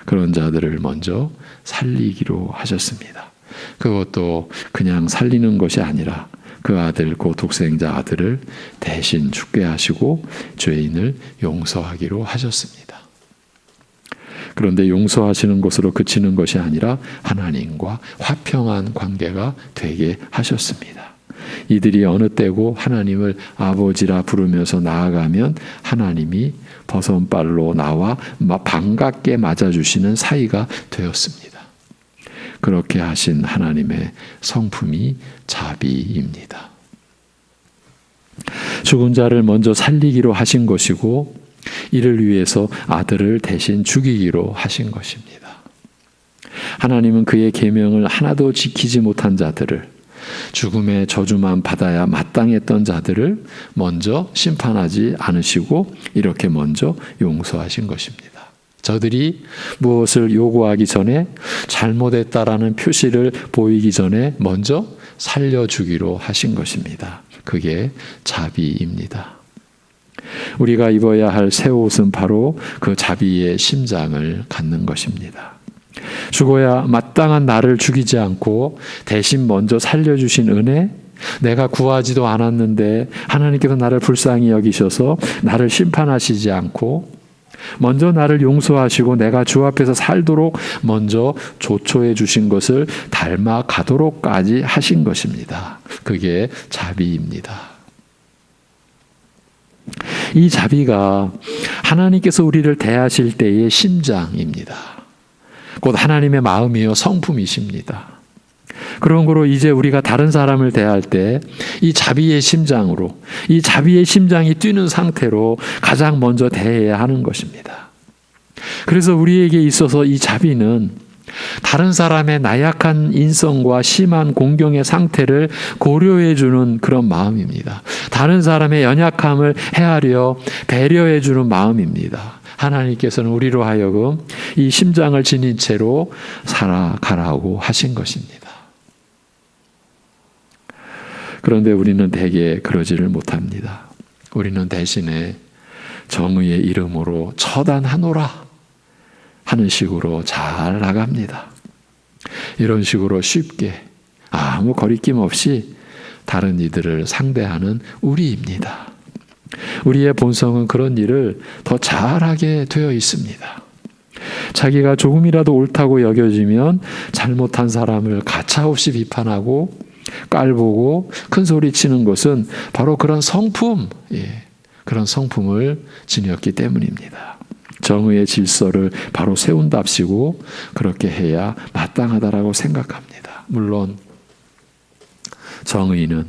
그런 자들을 먼저 살리기로 하셨습니다. 그것도 그냥 살리는 것이 아니라 그 아들, 그 독생자 아들을 대신 죽게 하시고 죄인을 용서하기로 하셨습니다. 그런데 용서하시는 것으로 그치는 것이 아니라 하나님과 화평한 관계가 되게 하셨습니다. 이들이 어느 때고 하나님을 아버지라 부르면서 나아가면 하나님이 버선발로 나와 반갑게 맞아주시는 사이가 되었습니다. 그렇게 하신 하나님의 성품이 자비입니다. 죽은 자를 먼저 살리기로 하신 것이고 이를 위해서 아들을 대신 죽이기로 하신 것입니다. 하나님은 그의 계명을 하나도 지키지 못한 자들을 죽음의 저주만 받아야 마땅했던 자들을 먼저 심판하지 않으시고 이렇게 먼저 용서하신 것입니다. 저들이 무엇을 요구하기 전에 잘못했다라는 표시를 보이기 전에 먼저 살려주기로 하신 것입니다. 그게 자비입니다. 우리가 입어야 할 새 옷은 바로 그 자비의 심장을 갖는 것입니다. 죽어야 마땅한 나를 죽이지 않고 대신 먼저 살려주신 은혜, 내가 구하지도 않았는데 하나님께서 나를 불쌍히 여기셔서 나를 심판하시지 않고 먼저 나를 용서하시고 내가 주 앞에서 살도록 먼저 조초해 주신 것을 닮아가도록까지 하신 것입니다. 그게 자비입니다. 이 자비가 하나님께서 우리를 대하실 때의 심장입니다. 곧 하나님의 마음이요 성품이십니다. 그런 거로 이제 우리가 다른 사람을 대할 때 이 자비의 심장으로, 이 자비의 심장이 뛰는 상태로 가장 먼저 대해야 하는 것입니다. 그래서 우리에게 있어서 이 자비는 다른 사람의 나약한 인성과 심한 공경의 상태를 고려해 주는 그런 마음입니다. 다른 사람의 연약함을 헤아려 배려해 주는 마음입니다. 하나님께서는 우리로 하여금 이 심장을 지닌 채로 살아가라고 하신 것입니다. 그런데 우리는 대개 그러지를 못합니다. 우리는 대신에 정의의 이름으로 처단하노라 하는 식으로 잘 나갑니다. 이런 식으로 쉽게 아무 거리낌 없이 다른 이들을 상대하는 우리입니다. 우리의 본성은 그런 일을 더 잘하게 되어 있습니다. 자기가 조금이라도 옳다고 여겨지면 잘못한 사람을 가차없이 비판하고 깔보고 큰 소리 치는 것은 바로 그런 성품, 그런 성품을 지녔기 때문입니다. 정의의 질서를 바로 세운답시고 그렇게 해야 마땅하다라고 생각합니다. 물론 정의는,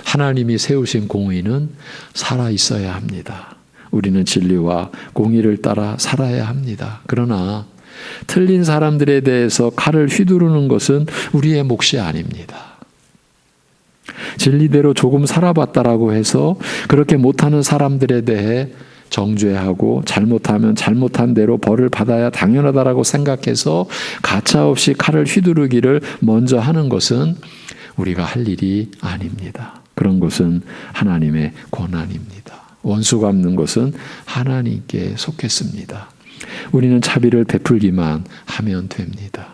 하나님이 세우신 공의는 살아 있어야 합니다. 우리는 진리와 공의를 따라 살아야 합니다. 그러나 틀린 사람들에 대해서 칼을 휘두르는 것은 우리의 몫이 아닙니다. 진리대로 조금 살아봤다라고 해서 그렇게 못하는 사람들에 대해 정죄하고 잘못하면 잘못한 대로 벌을 받아야 당연하다라고 생각해서 가차없이 칼을 휘두르기를 먼저 하는 것은 우리가 할 일이 아닙니다. 그런 것은 하나님의 권한입니다. 원수 갚는 것은 하나님께 속했습니다. 우리는 자비를 베풀기만 하면 됩니다.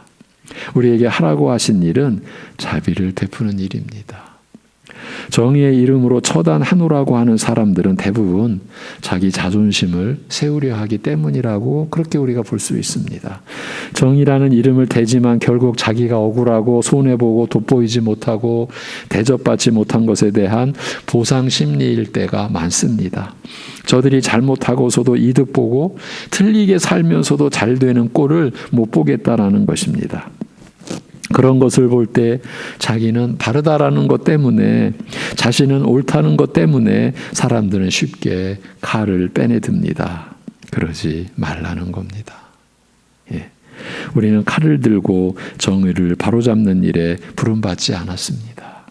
우리에게 하라고 하신 일은 자비를 베푸는 일입니다. 정의의 이름으로 처단하노라고 하는 사람들은 대부분 자기 자존심을 세우려 하기 때문이라고 그렇게 우리가 볼 수 있습니다. 정의라는 이름을 대지만 결국 자기가 억울하고 손해보고 돋보이지 못하고 대접받지 못한 것에 대한 보상 심리일 때가 많습니다. 저들이 잘못하고서도 이득 보고 틀리게 살면서도 잘 되는 꼴을 못 보겠다라는 것입니다. 그런 것을 볼 때 자기는 바르다라는 것 때문에, 자신은 옳다는 것 때문에 사람들은 쉽게 칼을 빼내듭니다. 그러지 말라는 겁니다. 우리는 칼을 들고 정의를 바로잡는 일에 부름받지 않았습니다.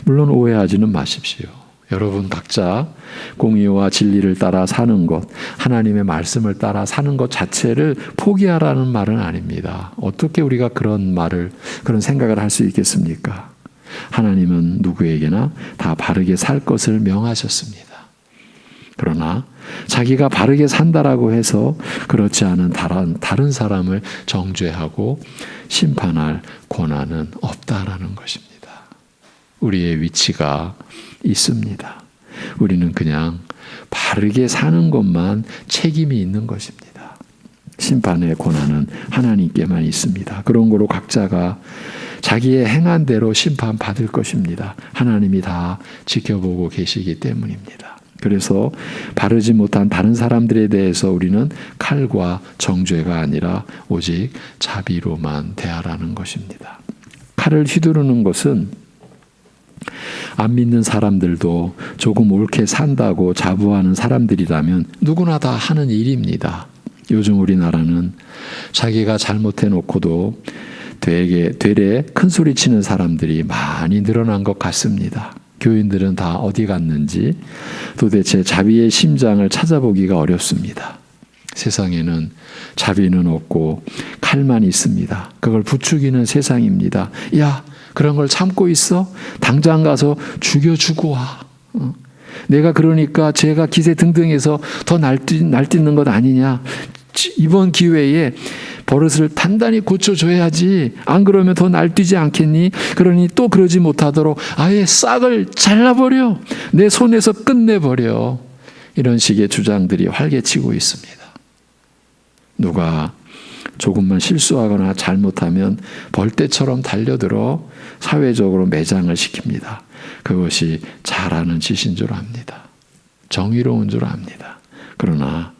물론 오해하지는 마십시오. 여러분 각자 공의와 진리를 따라 사는 것, 하나님의 말씀을 따라 사는 것 자체를 포기하라는 말은 아닙니다. 어떻게 우리가 그런 생각을 할 수 있겠습니까? 하나님은 누구에게나 다 바르게 살 것을 명하셨습니다. 그러나 자기가 바르게 산다라고 해서 그렇지 않은 다른 사람을 정죄하고 심판할 권한은 없다라는 것입니다. 우리의 위치가 있습니다. 우리는 그냥 바르게 사는 것만 책임이 있는 것입니다. 심판의 권한은 하나님께만 있습니다. 그런 거로 각자가 자기의 행한 대로 심판받을 것입니다. 하나님이 다 지켜보고 계시기 때문입니다. 그래서 바르지 못한 다른 사람들에 대해서 우리는 칼과 정죄가 아니라 오직 자비로만 대하라는 것입니다. 칼을 휘두르는 것은 안 믿는 사람들도 조금 옳게 산다고 자부하는 사람들이라면 누구나 다 하는 일입니다. 요즘 우리나라는 자기가 잘못해놓고도 되레 큰 소리 치는 사람들이 많이 늘어난 것 같습니다. 교인들은 다 어디 갔는지 도대체 자비의 심장을 찾아보기가 어렵습니다. 세상에는 자비는 없고 칼만 있습니다. 그걸 부추기는 세상입니다. 야, 그런 걸 참고 있어? 당장 가서 죽여주고 와. 내가 그러니까 죄가 기세 등등해서 더 날뛰는 것 아니냐. 이번 기회에 버릇을 단단히 고쳐줘야지. 안 그러면 더 날뛰지 않겠니? 그러니 또 그러지 못하도록 아예 싹을 잘라버려. 내 손에서 끝내버려. 이런 식의 주장들이 활개치고 있습니다. 누가 조금만 실수하거나 잘못하면 벌떼처럼 달려들어 사회적으로 매장을 시킵니다. 그것이 잘하는 짓인 줄 압니다. 정의로운 줄 압니다. 그러나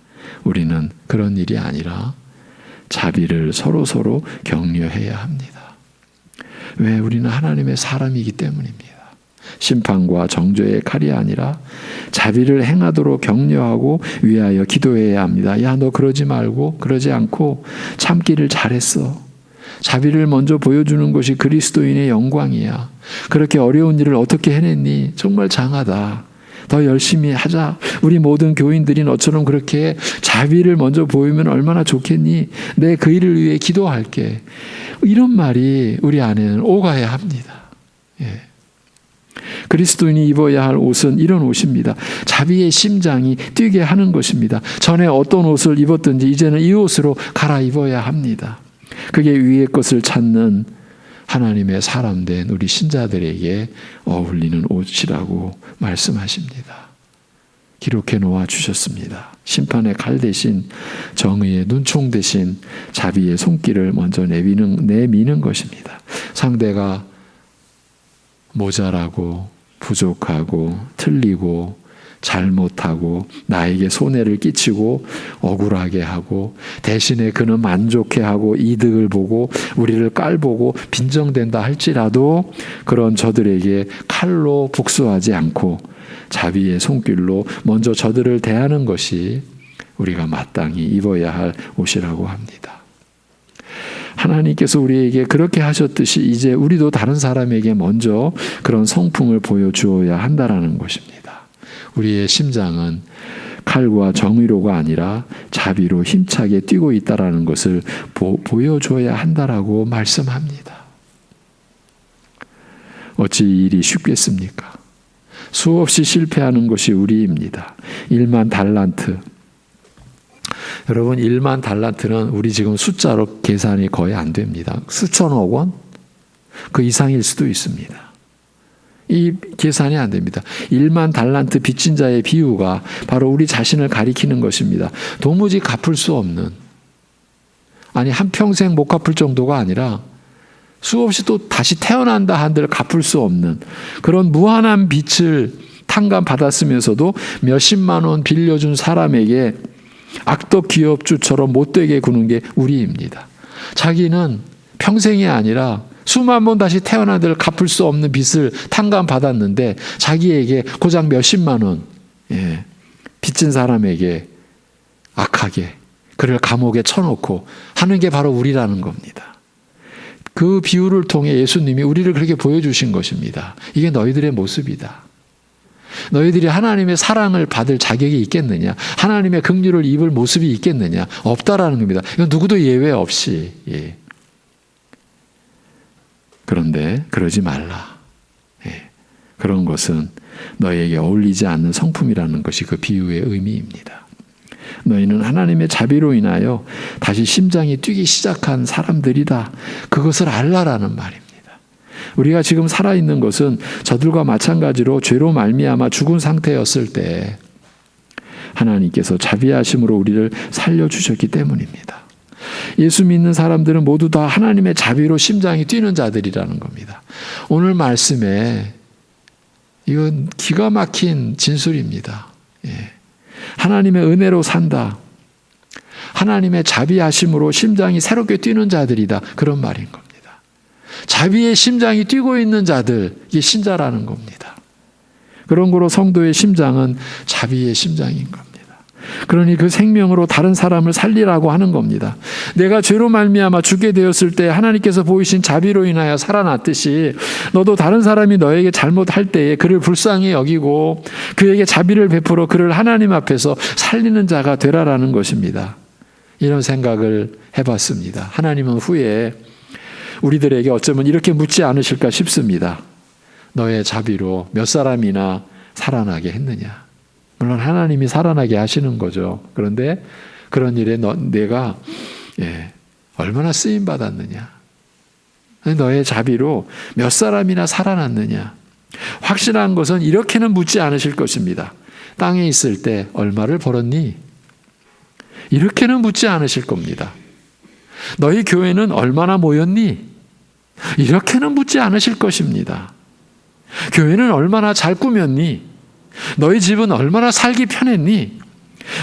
우리는 그런 일이 아니라 자비를 서로 격려해야 합니다. 왜? 우리는 하나님의 사람이기 때문입니다. 심판과 정죄의 칼이 아니라 자비를 행하도록 격려하고 위하여 기도해야 합니다. 야, 너 그러지 말고 그러지 않고 참기를 잘했어. 자비를 먼저 보여주는 것이 그리스도인의 영광이야. 그렇게 어려운 일을 어떻게 해냈니? 정말 장하다. 더 열심히 하자. 우리 모든 교인들이 너처럼 그렇게 자비를 먼저 보이면 얼마나 좋겠니? 내 그 일을 위해 기도할게. 이런 말이 우리 안에는 오가야 합니다. 예. 그리스도인이 입어야 할 옷은 이런 옷입니다. 자비의 심장이 뛰게 하는 것입니다. 전에 어떤 옷을 입었든지 이제는 이 옷으로 갈아입어야 합니다. 그게 위의 것을 찾는 하나님의 사람된 우리 신자들에게 어울리는 옷이라고 말씀하십니다. 기록해 놓아 주셨습니다. 심판의 칼 대신 정의의 눈총 대신 자비의 손길을 먼저 내미는 것입니다. 상대가 모자라고 부족하고 틀리고 잘못하고 나에게 손해를 끼치고 억울하게 하고 대신에 그는 만족해하고 이득을 보고 우리를 깔보고 빈정된다 할지라도 그런 저들에게 칼로 복수하지 않고 자비의 손길로 먼저 저들을 대하는 것이 우리가 마땅히 입어야 할 옷이라고 합니다. 하나님께서 우리에게 그렇게 하셨듯이 이제 우리도 다른 사람에게 먼저 그런 성품을 보여주어야 한다라는 것입니다. 우리의 심장은 칼과 정의로가 아니라 자비로 힘차게 뛰고 있다라는 것을 보여줘야 한다라고 말씀합니다. 어찌 이 일이 쉽겠습니까? 수없이 실패하는 것이 우리입니다. 1만 달란트. 여러분 1만 달란트는 우리 지금 숫자로 계산이 거의 안 됩니다. 수천억 원? 그 이상일 수도 있습니다. 이 계산이 안 됩니다. 1만 달란트 빚진 자의 비유가 바로 우리 자신을 가리키는 것입니다. 도무지 갚을 수 없는, 아니 한평생 못 갚을 정도가 아니라 수없이 또 다시 태어난다 한들 갚을 수 없는 그런 무한한 빚을 탕감받았으면서도 몇십만 원 빌려준 사람에게 악덕 기업주처럼 못되게 구는 게 우리입니다. 자기는 평생이 아니라 수만 번 다시 태어나들 갚을 수 없는 빚을 탕감받았는데 자기에게 고작 몇십만 원 빚진 사람에게 악하게 그를 감옥에 쳐놓고 하는 게 바로 우리라는 겁니다. 그 비유를 통해 예수님이 우리를 그렇게 보여주신 것입니다. 이게 너희들의 모습이다. 너희들이 하나님의 사랑을 받을 자격이 있겠느냐? 하나님의 긍휼을 입을 모습이 있겠느냐? 없다라는 겁니다. 이건 누구도 예외 없이. 그런데 그러지 말라. 그런 것은 너희에게 어울리지 않는 성품이라는 것이 그 비유의 의미입니다. 너희는 하나님의 자비로 인하여 다시 심장이 뛰기 시작한 사람들이다. 그것을 알라라는 말입니다. 우리가 지금 살아있는 것은 저들과 마찬가지로 죄로 말미암아 죽은 상태였을 때 하나님께서 자비하심으로 우리를 살려주셨기 때문입니다. 예수 믿는 사람들은 모두 다 하나님의 자비로 심장이 뛰는 자들이라는 겁니다. 오늘 말씀에 이건 기가 막힌 진술입니다. 하나님의 은혜로 산다. 하나님의 자비하심으로 심장이 새롭게 뛰는 자들이다. 그런 말인 겁니다. 자비의 심장이 뛰고 있는 자들, 이게 신자라는 겁니다. 그런 거로 성도의 심장은 자비의 심장인 겁니다. 그러니 그 생명으로 다른 사람을 살리라고 하는 겁니다. 내가 죄로 말미암아 죽게 되었을 때 하나님께서 보이신 자비로 인하여 살아났듯이 너도 다른 사람이 너에게 잘못할 때에 그를 불쌍히 여기고 그에게 자비를 베풀어 그를 하나님 앞에서 살리는 자가 되라라는 것입니다. 이런 생각을 해봤습니다. 하나님은 후에 우리들에게 어쩌면 이렇게 묻지 않으실까 싶습니다. 너의 자비로 몇 사람이나 살아나게 했느냐? 물론 하나님이 살아나게 하시는 거죠. 그런데 그런 일에 내가 얼마나 쓰임 받았느냐? 너의 자비로 몇 사람이나 살아났느냐? 확실한 것은 이렇게는 묻지 않으실 것입니다. 땅에 있을 때 얼마를 벌었니? 이렇게는 묻지 않으실 겁니다. 너희 교회는 얼마나 모였니? 이렇게는 묻지 않으실 것입니다. 교회는 얼마나 잘 꾸몄니? 너희 집은 얼마나 살기 편했니?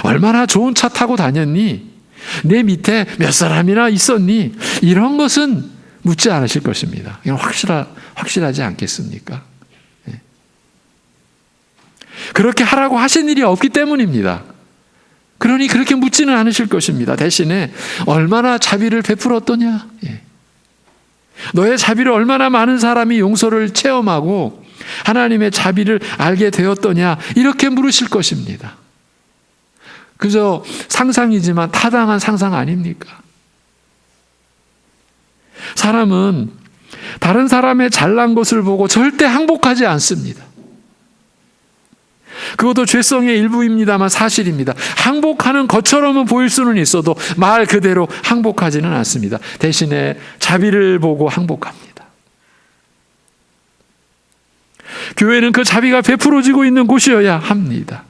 얼마나 좋은 차 타고 다녔니? 내 밑에 몇 사람이나 있었니? 이런 것은 묻지 않으실 것입니다. 이건 확실하지 않겠습니까? 그렇게 하라고 하신 일이 없기 때문입니다. 그러니 그렇게 묻지는 않으실 것입니다. 대신에 얼마나 자비를 베풀었더냐? 너의 자비를 얼마나 많은 사람이 용서를 체험하고 하나님의 자비를 알게 되었더냐? 이렇게 물으실 것입니다. 그저 상상이지만 타당한 상상 아닙니까? 사람은 다른 사람의 잘난 것을 보고 절대 항복하지 않습니다. 그것도 죄성의 일부입니다만 사실입니다. 항복하는 것처럼은 보일 수는 있어도 말 그대로 항복하지는 않습니다. 대신에 자비를 보고 항복합니다. 교회는 그 자비가 베풀어지고 있는 곳이어야 합니다.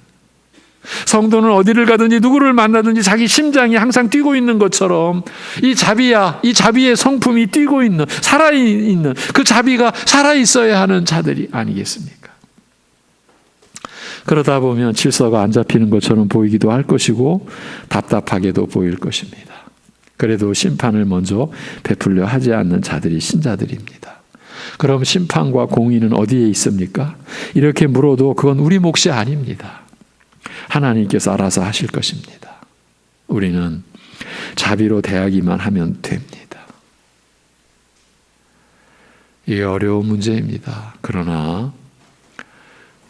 성도는 어디를 가든지 누구를 만나든지 자기 심장이 항상 뛰고 있는 것처럼 이 자비의 성품이 뛰고 있는, 살아있는 그 자비가 살아있어야 하는 자들이 아니겠습니까? 그러다 보면 질서가 안 잡히는 것처럼 보이기도 할 것이고 답답하게도 보일 것입니다. 그래도 심판을 먼저 베풀려 하지 않는 자들이 신자들입니다. 그럼 심판과 공의는 어디에 있습니까? 이렇게 물어도 그건 우리 몫이 아닙니다. 하나님께서 알아서 하실 것입니다. 우리는 자비로 대하기만 하면 됩니다. 이 어려운 문제입니다. 그러나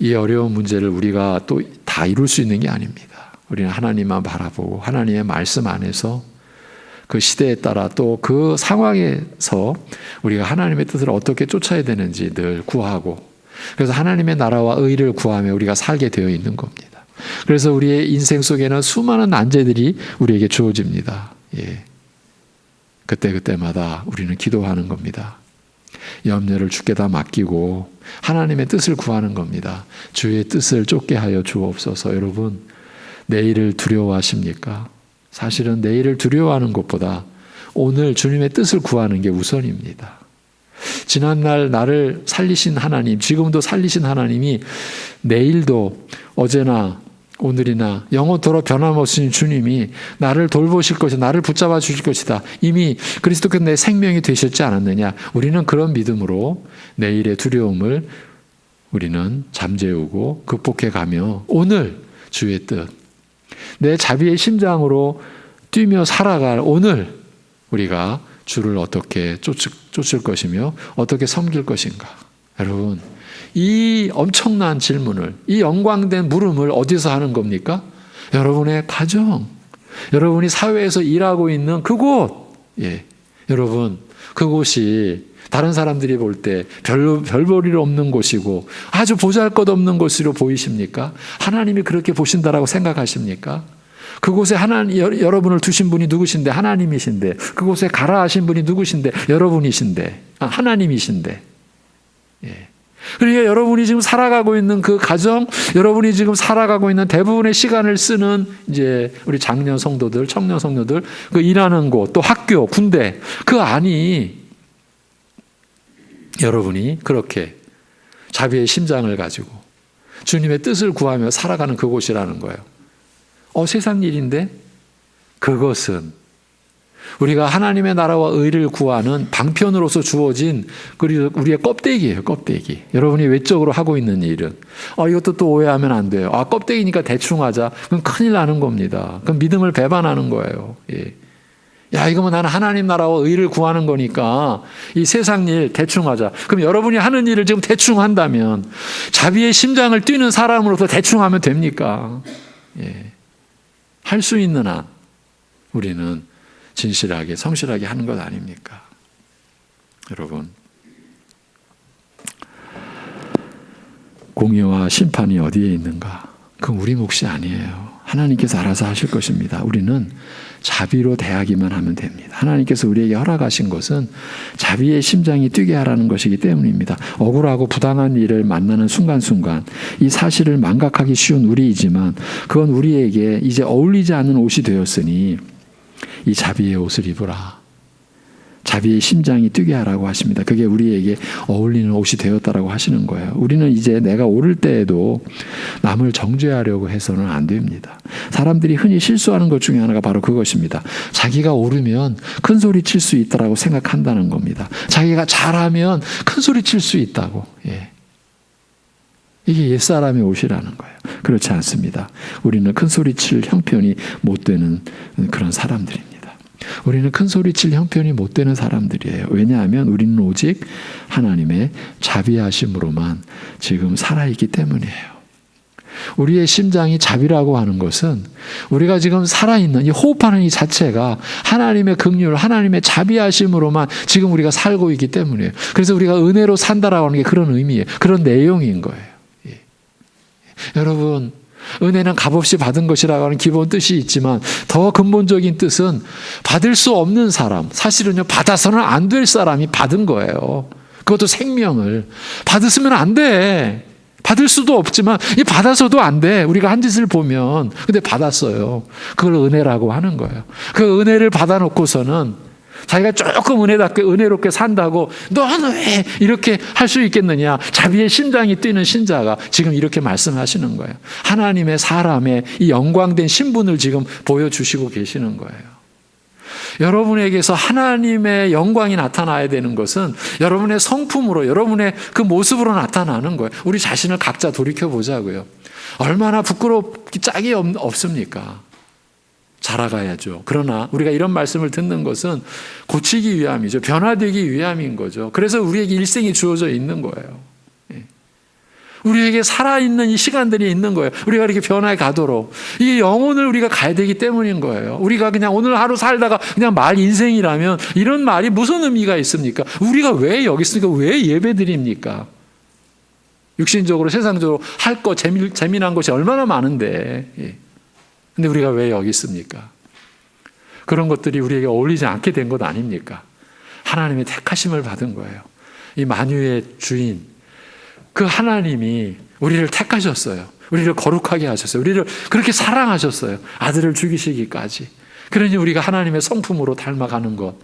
이 어려운 문제를 우리가 또 다 이룰 수 있는 게 아닙니다. 우리는 하나님만 바라보고 하나님의 말씀 안에서 그 시대에 따라 또 그 상황에서 우리가 하나님의 뜻을 어떻게 쫓아야 되는지 늘 구하고, 그래서 하나님의 나라와 의를 구하며 우리가 살게 되어 있는 겁니다. 그래서 우리의 인생 속에는 수많은 난제들이 우리에게 주어집니다. 그때마다 우리는 기도하는 겁니다. 염려를 주께 다 맡기고 하나님의 뜻을 구하는 겁니다. 주의 뜻을 쫓게 하여 주옵소서. 여러분, 내일을 두려워하십니까? 사실은 내일을 두려워하는 것보다 오늘 주님의 뜻을 구하는 게 우선입니다. 지난날 나를 살리신 하나님, 지금도 살리신 하나님이 내일도 어제나 오늘이나 영원토록 변함없으신 주님이 나를 돌보실 것이다, 나를 붙잡아 주실 것이다. 이미 그리스도께서 내 생명이 되셨지 않았느냐. 우리는 그런 믿음으로 내일의 두려움을 우리는 잠재우고 극복해 가며 오늘 주의 뜻, 내 자비의 심장으로 뛰며 살아갈 오늘 우리가 주를 어떻게 쫓을 것이며 어떻게 섬길 것인가. 여러분, 이 엄청난 질문을, 이 영광된 물음을 어디서 하는 겁니까? 여러분의 가정, 여러분이 사회에서 일하고 있는 그곳. 여러분, 그곳이 다른 사람들이 볼 때 별 볼일 없는 곳이고 아주 보잘것없는 곳으로 보이십니까? 하나님이 그렇게 보신다라고 생각하십니까? 그곳에 여러분을 두신 분이 누구신데? 하나님이신데. 그곳에 가라 하신 분이 누구신데? 여러분이신데. 하나님이신데. 그러니까 여러분이 지금 살아가고 있는 그 가정, 여러분이 지금 살아가고 있는 대부분의 시간을 쓰는 이제 우리 장년 성도들, 청년 성도들, 그 일하는 곳, 또 학교, 군대, 그 안이 여러분이 그렇게 자비의 심장을 가지고 주님의 뜻을 구하며 살아가는 그곳이라는 거예요. 세상 일인데 그것은 우리가 하나님의 나라와 의를 구하는 방편으로서 주어진 우리의 껍데기예요. 껍데기. 여러분이 외적으로 하고 있는 일은 이것도 또 오해하면 안 돼요. 껍데기니까 대충 하자. 그럼 큰일 나는 겁니다. 그럼 믿음을 배반하는 거예요. 이거면 나는 하나님 나라와 의를 구하는 거니까 이 세상 일 대충 하자. 그럼 여러분이 하는 일을 지금 대충 한다면 자비의 심장을 뛰는 사람으로서 대충 하면 됩니까? 할 수 있는 한 우리는 진실하게 성실하게 하는 것 아닙니까? 여러분, 공의와 심판이 어디에 있는가? 그건 우리 몫이 아니에요. 하나님께서 알아서 하실 것입니다. 우리는 자비로 대하기만 하면 됩니다. 하나님께서 우리에게 허락하신 것은 자비의 심장이 뛰게 하라는 것이기 때문입니다. 억울하고 부당한 일을 만나는 순간순간 이 사실을 망각하기 쉬운 우리이지만 그건 우리에게 이제 어울리지 않는 옷이 되었으니 이 자비의 옷을 입으라. 자비의 심장이 뛰게 하라고 하십니다. 그게 우리에게 어울리는 옷이 되었다라고 하시는 거예요. 우리는 이제 내가 옳을 때에도 남을 정죄하려고 해서는 안 됩니다. 사람들이 흔히 실수하는 것 중에 하나가 바로 그것입니다. 자기가 옳으면 큰 소리 칠 수 있다라고 생각한다는 겁니다. 자기가 잘하면 큰 소리 칠 수 있다고. 이게 옛사람의 옷이라는 거예요. 그렇지 않습니다. 우리는 큰 소리 칠 형편이 못 되는 그런 사람들입니다. 우리는 큰 소리칠 형편이 못 되는 사람들이에요. 왜냐하면 우리는 오직 하나님의 자비하심으로만 지금 살아있기 때문이에요. 우리의 심장이 자비라고 하는 것은 우리가 지금 살아있는 이 호흡하는 이 자체가 하나님의 긍휼, 하나님의 자비하심으로만 지금 우리가 살고 있기 때문이에요. 그래서 우리가 은혜로 산다라고 하는 게 그런 의미예요. 그런 내용인 거예요. 예. 여러분, 은혜는 값없이 받은 것이라고 하는 기본 뜻이 있지만 더 근본적인 뜻은 받을 수 없는 사람, 사실은요, 받아서는 안 될 사람이 받은 거예요. 그것도 생명을. 받았으면 안 돼. 받을 수도 없지만 이 받아서도 안 돼. 우리가 한 짓을 보면. 근데 받았어요. 그걸 은혜라고 하는 거예요. 그 은혜를 받아놓고서는 자기가 조금 은혜롭게 산다고 너는 왜 이렇게 할 수 있겠느냐. 자비의 심장이 뛰는 신자가 지금 이렇게 말씀하시는 거예요. 하나님의 사람의 이 영광된 신분을 지금 보여주시고 계시는 거예요. 여러분에게서 하나님의 영광이 나타나야 되는 것은 여러분의 성품으로, 여러분의 그 모습으로 나타나는 거예요. 우리 자신을 각자 돌이켜보자고요. 얼마나 부끄럽기 짝이 없습니까? 자라가야죠. 그러나 우리가 이런 말씀을 듣는 것은 고치기 위함이죠. 변화되기 위함인 거죠. 그래서 우리에게 일생이 주어져 있는 거예요. 우리에게 살아있는 이 시간들이 있는 거예요. 우리가 이렇게 변화해 가도록. 이 영혼을 우리가 가야 되기 때문인 거예요. 우리가 그냥 오늘 하루 살다가 그냥 말 인생이라면 이런 말이 무슨 의미가 있습니까? 우리가 왜 여기 있습니까? 왜 예배 드립니까? 육신적으로, 세상적으로 할 거, 재미난 것이 얼마나 많은데. 근데 우리가 왜 여기 있습니까? 그런 것들이 우리에게 어울리지 않게 된 것 아닙니까? 하나님의 택하심을 받은 거예요. 이 만유의 주인, 그 하나님이 우리를 택하셨어요. 우리를 거룩하게 하셨어요. 우리를 그렇게 사랑하셨어요. 아들을 죽이시기까지. 그러니 우리가 하나님의 성품으로 닮아가는 것.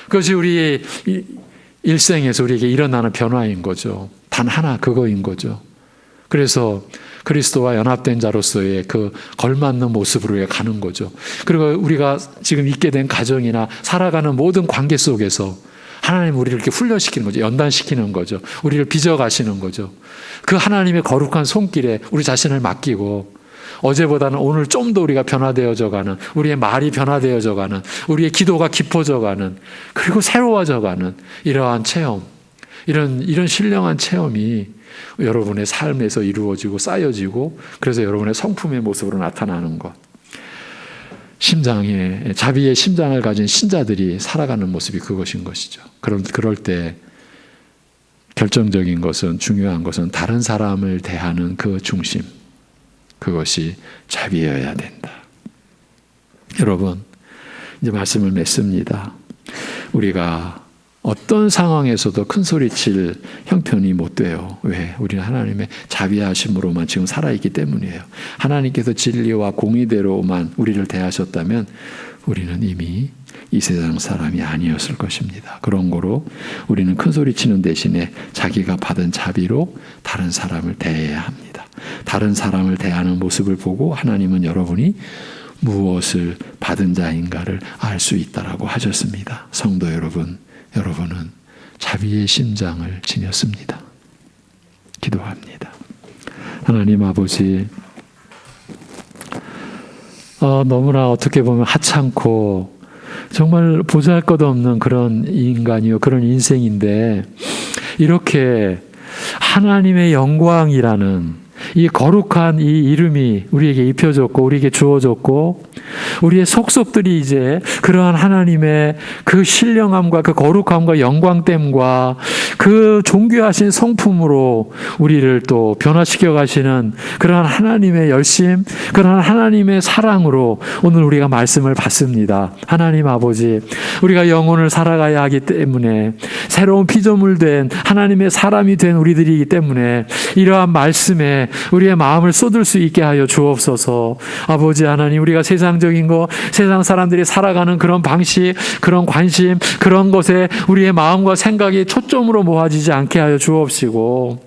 그것이 우리의 일생에서 우리에게 일어나는 변화인 거죠. 단 하나 그거인 거죠. 그래서 그리스도와 연합된 자로서의 그 걸맞는 모습으로 가는 거죠. 그리고 우리가 지금 있게 된 가정이나 살아가는 모든 관계 속에서 하나님 우리를 이렇게 훈련시키는 거죠. 연단시키는 거죠. 우리를 빚어가시는 거죠. 그 하나님의 거룩한 손길에 우리 자신을 맡기고 어제보다는 오늘 좀 더 우리가 변화되어져가는, 우리의 말이 변화되어져가는, 우리의 기도가 깊어져가는, 그리고 새로워져가는 이러한 체험, 이런 신령한 체험이 여러분의 삶에서 이루어지고 쌓여지고 그래서 여러분의 성품의 모습으로 나타나는 것. 심장에 자비의 심장을 가진 신자들이 살아가는 모습이 그것인 것이죠. 그럴 때 결정적인 것은, 중요한 것은 다른 사람을 대하는 그 중심, 그것이 자비여야 된다. 여러분, 이제 말씀을 맺습니다. 우리가 어떤 상황에서도 큰 소리칠 형편이 못 돼요. 왜? 우리는 하나님의 자비하심으로만 지금 살아있기 때문이에요. 하나님께서 진리와 공의대로만 우리를 대하셨다면 우리는 이미 이 세상 사람이 아니었을 것입니다. 그런 거로 우리는 큰 소리치는 대신에 자기가 받은 자비로 다른 사람을 대해야 합니다. 다른 사람을 대하는 모습을 보고 하나님은 여러분이 무엇을 받은 자인가를 알 수 있다라고 하셨습니다. 성도 여러분, 여러분은 자비의 심장을 지녔습니다. 기도합니다. 하나님 아버지, 너무나 어떻게 보면 하찮고 정말 보잘것없는 그런 인간이요, 그런 인생인데 이렇게 하나님의 영광이라는 이 거룩한 이 이름이 우리에게 입혀졌고 우리에게 주어졌고 우리의 속속들이 이제 그러한 하나님의 그 신령함과 그 거룩함과 영광됨과 그 존귀하신 성품으로 우리를 또 변화시켜 가시는 그러한 하나님의 열심, 그러한 하나님의 사랑으로 오늘 우리가 말씀을 받습니다. 하나님 아버지, 우리가 영혼을 살아가야 하기 때문에 새로운 피조물된 하나님의 사람이 된 우리들이기 때문에 이러한 말씀에 우리의 마음을 쏟을 수 있게 하여 주옵소서. 아버지 하나님, 우리가 세상적인 거, 세상 사람들이 살아가는 그런 방식, 그런 관심, 그런 것에 우리의 마음과 생각이 초점으로 모아지지 않게 하여 주옵시고,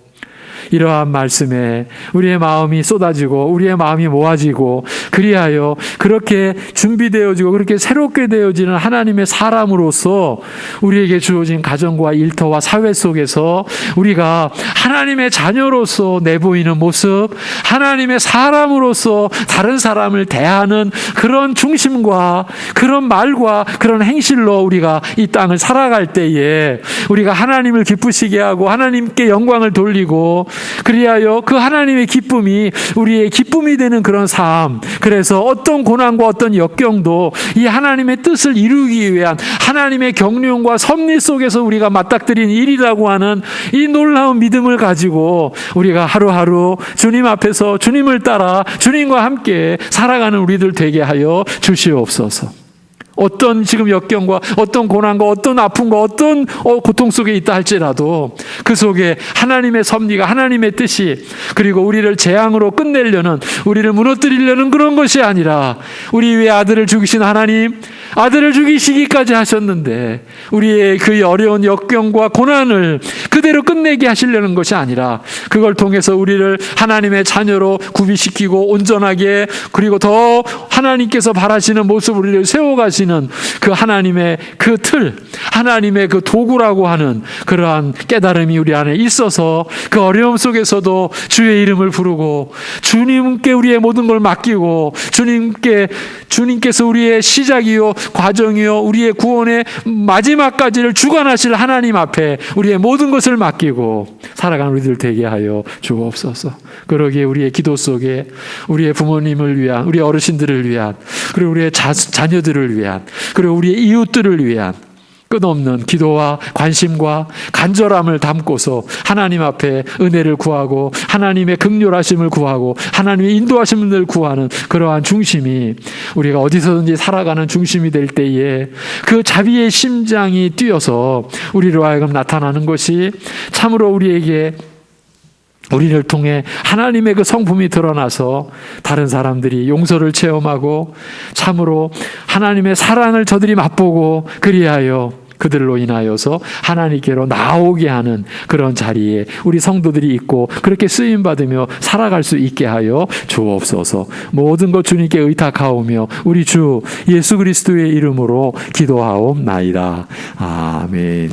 이러한 말씀에 우리의 마음이 쏟아지고 우리의 마음이 모아지고 그 그리하여 그렇게 준비되어지고 그렇게 새롭게 되어지는 하나님의 사람으로서 우리에게 주어진 가정과 일터와 사회 속에서 우리가 하나님의 자녀로서 내보이는 모습, 하나님의 사람으로서 다른 사람을 대하는 그런 중심과 그런 말과 그런 행실로 우리가 이 땅을 살아갈 때에 우리가 하나님을 기쁘시게 하고 하나님께 영광을 돌리고 그리하여 그 하나님의 기쁨이 우리의 기쁨이 되는 그런 삶, 그래서 어떤 고난과 어떤 역경도 이 하나님의 뜻을 이루기 위한 하나님의 경륜과 섭리 속에서 우리가 맞닥뜨린 일이라고 하는 이 놀라운 믿음을 가지고 우리가 하루하루 주님 앞에서 주님을 따라 주님과 함께 살아가는 우리들 되게 하여 주시옵소서. 어떤 지금 역경과 어떤 고난과 어떤 아픔과 어떤 고통 속에 있다 할지라도 그 속에 하나님의 섭리가 하나님의 뜻이 그리고 우리를 재앙으로 끝내려는 우리를 무너뜨리려는 그런 것이 아니라 우리 위에 아들을 죽이신 하나님, 아들을 죽이시기까지 하셨는데 우리의 그 어려운 역경과 고난을 그대로 끝내게 하시려는 것이 아니라 그걸 통해서 우리를 하나님의 자녀로 구비시키고 온전하게 그리고 더 하나님께서 바라시는 모습으로 우리를 세워가시는 그 하나님의 그 틀, 하나님의 그 도구라고 하는 그러한 깨달음이 우리 안에 있어서 그 어려움 속에서도 주의 이름을 부르고 주님께 우리의 모든 걸 맡기고 주님께서 우리의 시작이요 과정이요 우리의 구원의 마지막까지를 주관하실 하나님 앞에 우리의 모든 것을 맡기고 살아가는 우리들 되게 하여 주옵소서. 그러기에 우리의 기도 속에 우리의 부모님을 위한, 우리 어르신들을 위한, 그리고 우리의 자녀들을 위한, 그리고 우리의 이웃들을 위한 끝없는 기도와 관심과 간절함을 담고서 하나님 앞에 은혜를 구하고 하나님의 긍휼하심을 구하고 하나님의 인도하심을 구하는 그러한 중심이 우리가 어디서든지 살아가는 중심이 될 때에 그 자비의 심장이 뛰어서 우리로 하여금 나타나는 것이 참으로 우리를 통해 하나님의 그 성품이 드러나서 다른 사람들이 용서를 체험하고 참으로 하나님의 사랑을 저들이 맛보고 그리하여 그들로 인하여서 하나님께로 나오게 하는 그런 자리에 우리 성도들이 있고 그렇게 쓰임받으며 살아갈 수 있게 하여 주옵소서. 모든 것 주님께 의탁하오며 우리 주 예수 그리스도의 이름으로 기도하옵나이다. 아멘.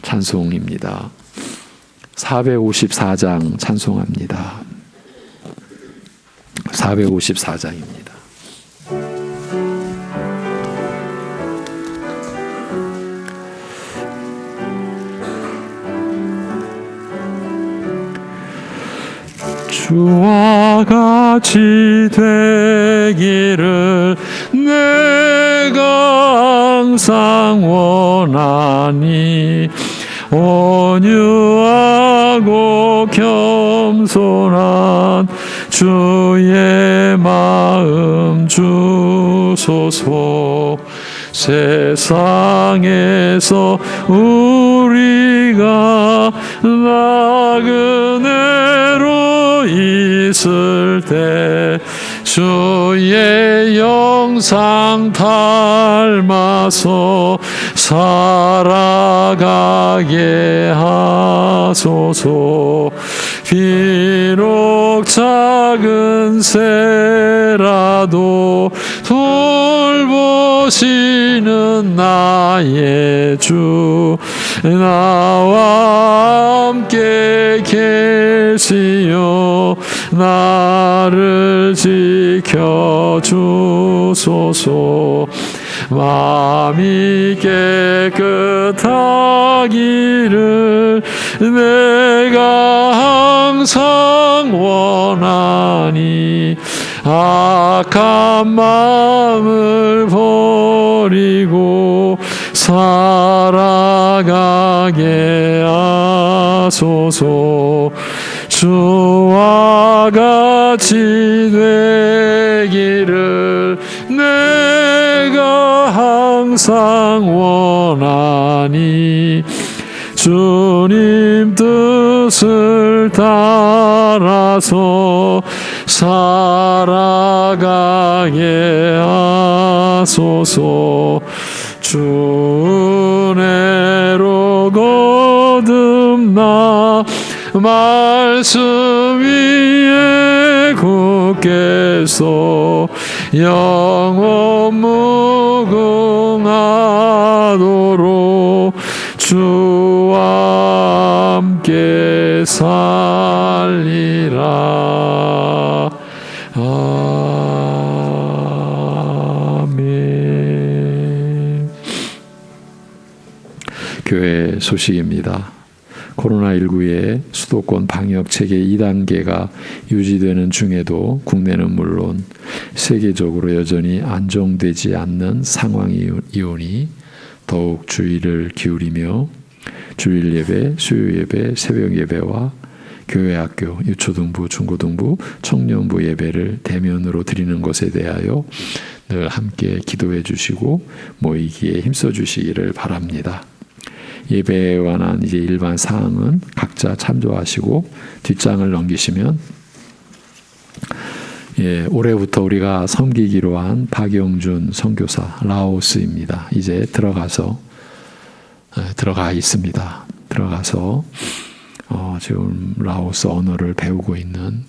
찬송입니다. 454장 찬송합니다. 454장입니다. 주와 같이 되기를 내가 항상 원하니 온유하고 겸손한 주의 마음 주소서. 세상에서 우리가 나그네로 있을 때 주의 영상 닮아서 살아가게 하소서. 비록 작은 새라도 돌보시는 나의 주 나와 함께 계시어 나를 지켜주소서. 마음이 깨끗하기를 내가 항상 원하니 악한 마음을 버리고 살아가게 하소서. 주와 같이 되기를 내가 항상 원하니 주님 뜻을 따라서 살아가게 하소서. 주 은혜로 거듭나 말씀 위에 굳게서 영원 무궁하도록 주와 함께 살리라. 아멘. 교회 소식입니다. 코로나19의 수도권 방역 체계 2단계가 유지되는 중에도 국내는 물론 세계적으로 여전히 안정되지 않는 상황이오니 더욱 주의를 기울이며 주일 예배, 수요 예배, 새벽 예배와 교회 학교, 유초등부, 중고등부, 청년부 예배를 대면으로 드리는 것에 대하여 늘 함께 기도해 주시고 모이기에 힘써 주시기를 바랍니다. 예배에 관한 이제 일반 사항은 각자 참조하시고 뒷장을 넘기시면 올해부터 우리가 섬기기로 한 박영준 선교사 라오스입니다. 이제 들어가 있습니다. 들어가서 지금 라오스 언어를 배우고 있는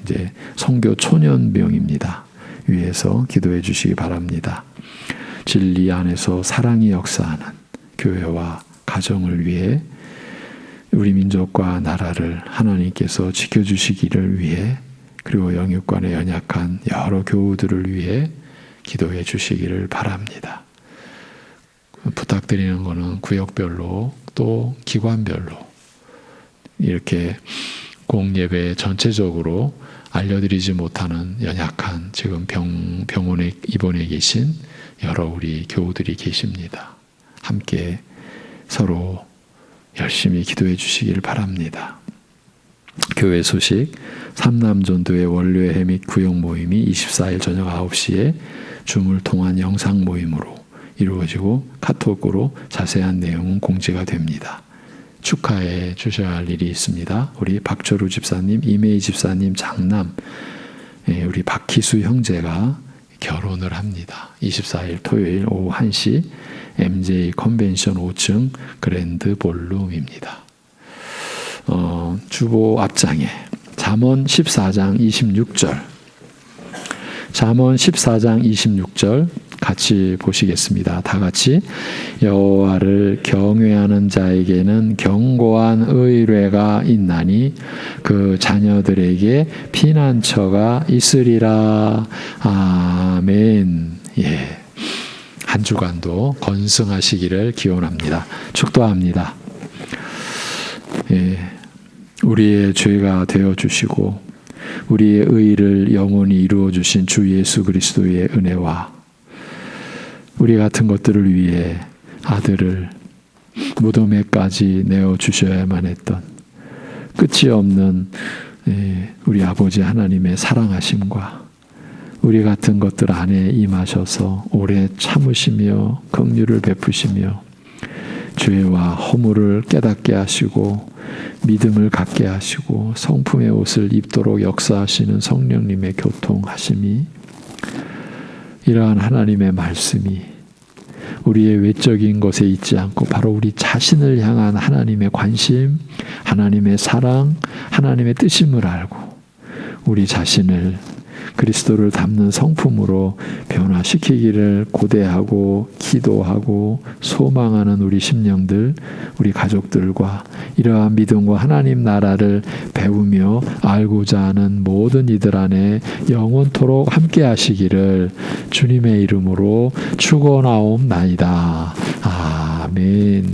이제 선교 초년병입니다. 위에서 기도해 주시기 바랍니다. 진리 안에서 사랑이 역사하는 교회와 가정을 위해 우리 민족과 나라를 하나님께서 지켜주시기를 위해 그리고 영육간에 연약한 여러 교우들을 위해 기도해 주시기를 바랍니다. 부탁드리는 것은 구역별로 또 기관별로 이렇게 공예배 전체적으로 알려드리지 못하는 연약한 지금 병원에 입원해 계신 여러 우리 교우들이 계십니다. 함께 서로 열심히 기도해 주시길 바랍니다. 교회 소식 삼남전도회 원료회 및 구역 모임이 24일 저녁 9시에 줌을 통한 영상 모임으로 이루어지고 카톡으로 자세한 내용은 공지가 됩니다. 축하해 주셔야 할 일이 있습니다. 우리 박철우 집사님, 이메이 집사님 장남 우리 박희수 형제가 결혼을 합니다. 24일 토요일 오후 1시 MJ 컨벤션 5층 그랜드 볼룸입니다. 주보 앞장에 잠언 14장 26절 잠언 14장 26절 같이 보시겠습니다. 다 같이 여호와를 경외하는 자에게는 견고한 의뢰가 있나니 그 자녀들에게 피난처가 있으리라. 아멘. 예. 한 주간도 건승하시기를 기원합니다. 축도합니다. 예. 우리의 죄가 되어주시고 우리의 의를 영원히 이루어주신 주 예수 그리스도의 은혜와 우리 같은 것들을 위해 아들을 무덤에까지 내어주셔야만 했던 끝이 없는 우리 아버지 하나님의 사랑하심과 우리 같은 것들 안에 임하셔서 오래 참으시며 긍휼을 베푸시며 죄와 허물을 깨닫게 하시고 믿음을 갖게 하시고 성품의 옷을 입도록 역사하시는 성령님의 교통하심이 이러한 하나님의 말씀이 우리의 외적인 것에 있지 않고 바로 우리 자신을 향한 하나님의 관심, 하나님의 사랑, 하나님의 뜻임을 알고 우리 자신을 그리스도를 닮는 성품으로 변화시키기를 고대하고 기도하고 소망하는 우리 심령들, 우리 가족들과 이러한 믿음과 하나님 나라를 배우며 알고자 하는 모든 이들 안에 영원토록 함께 하시기를 주님의 이름으로 축원하옵나이다. 아멘.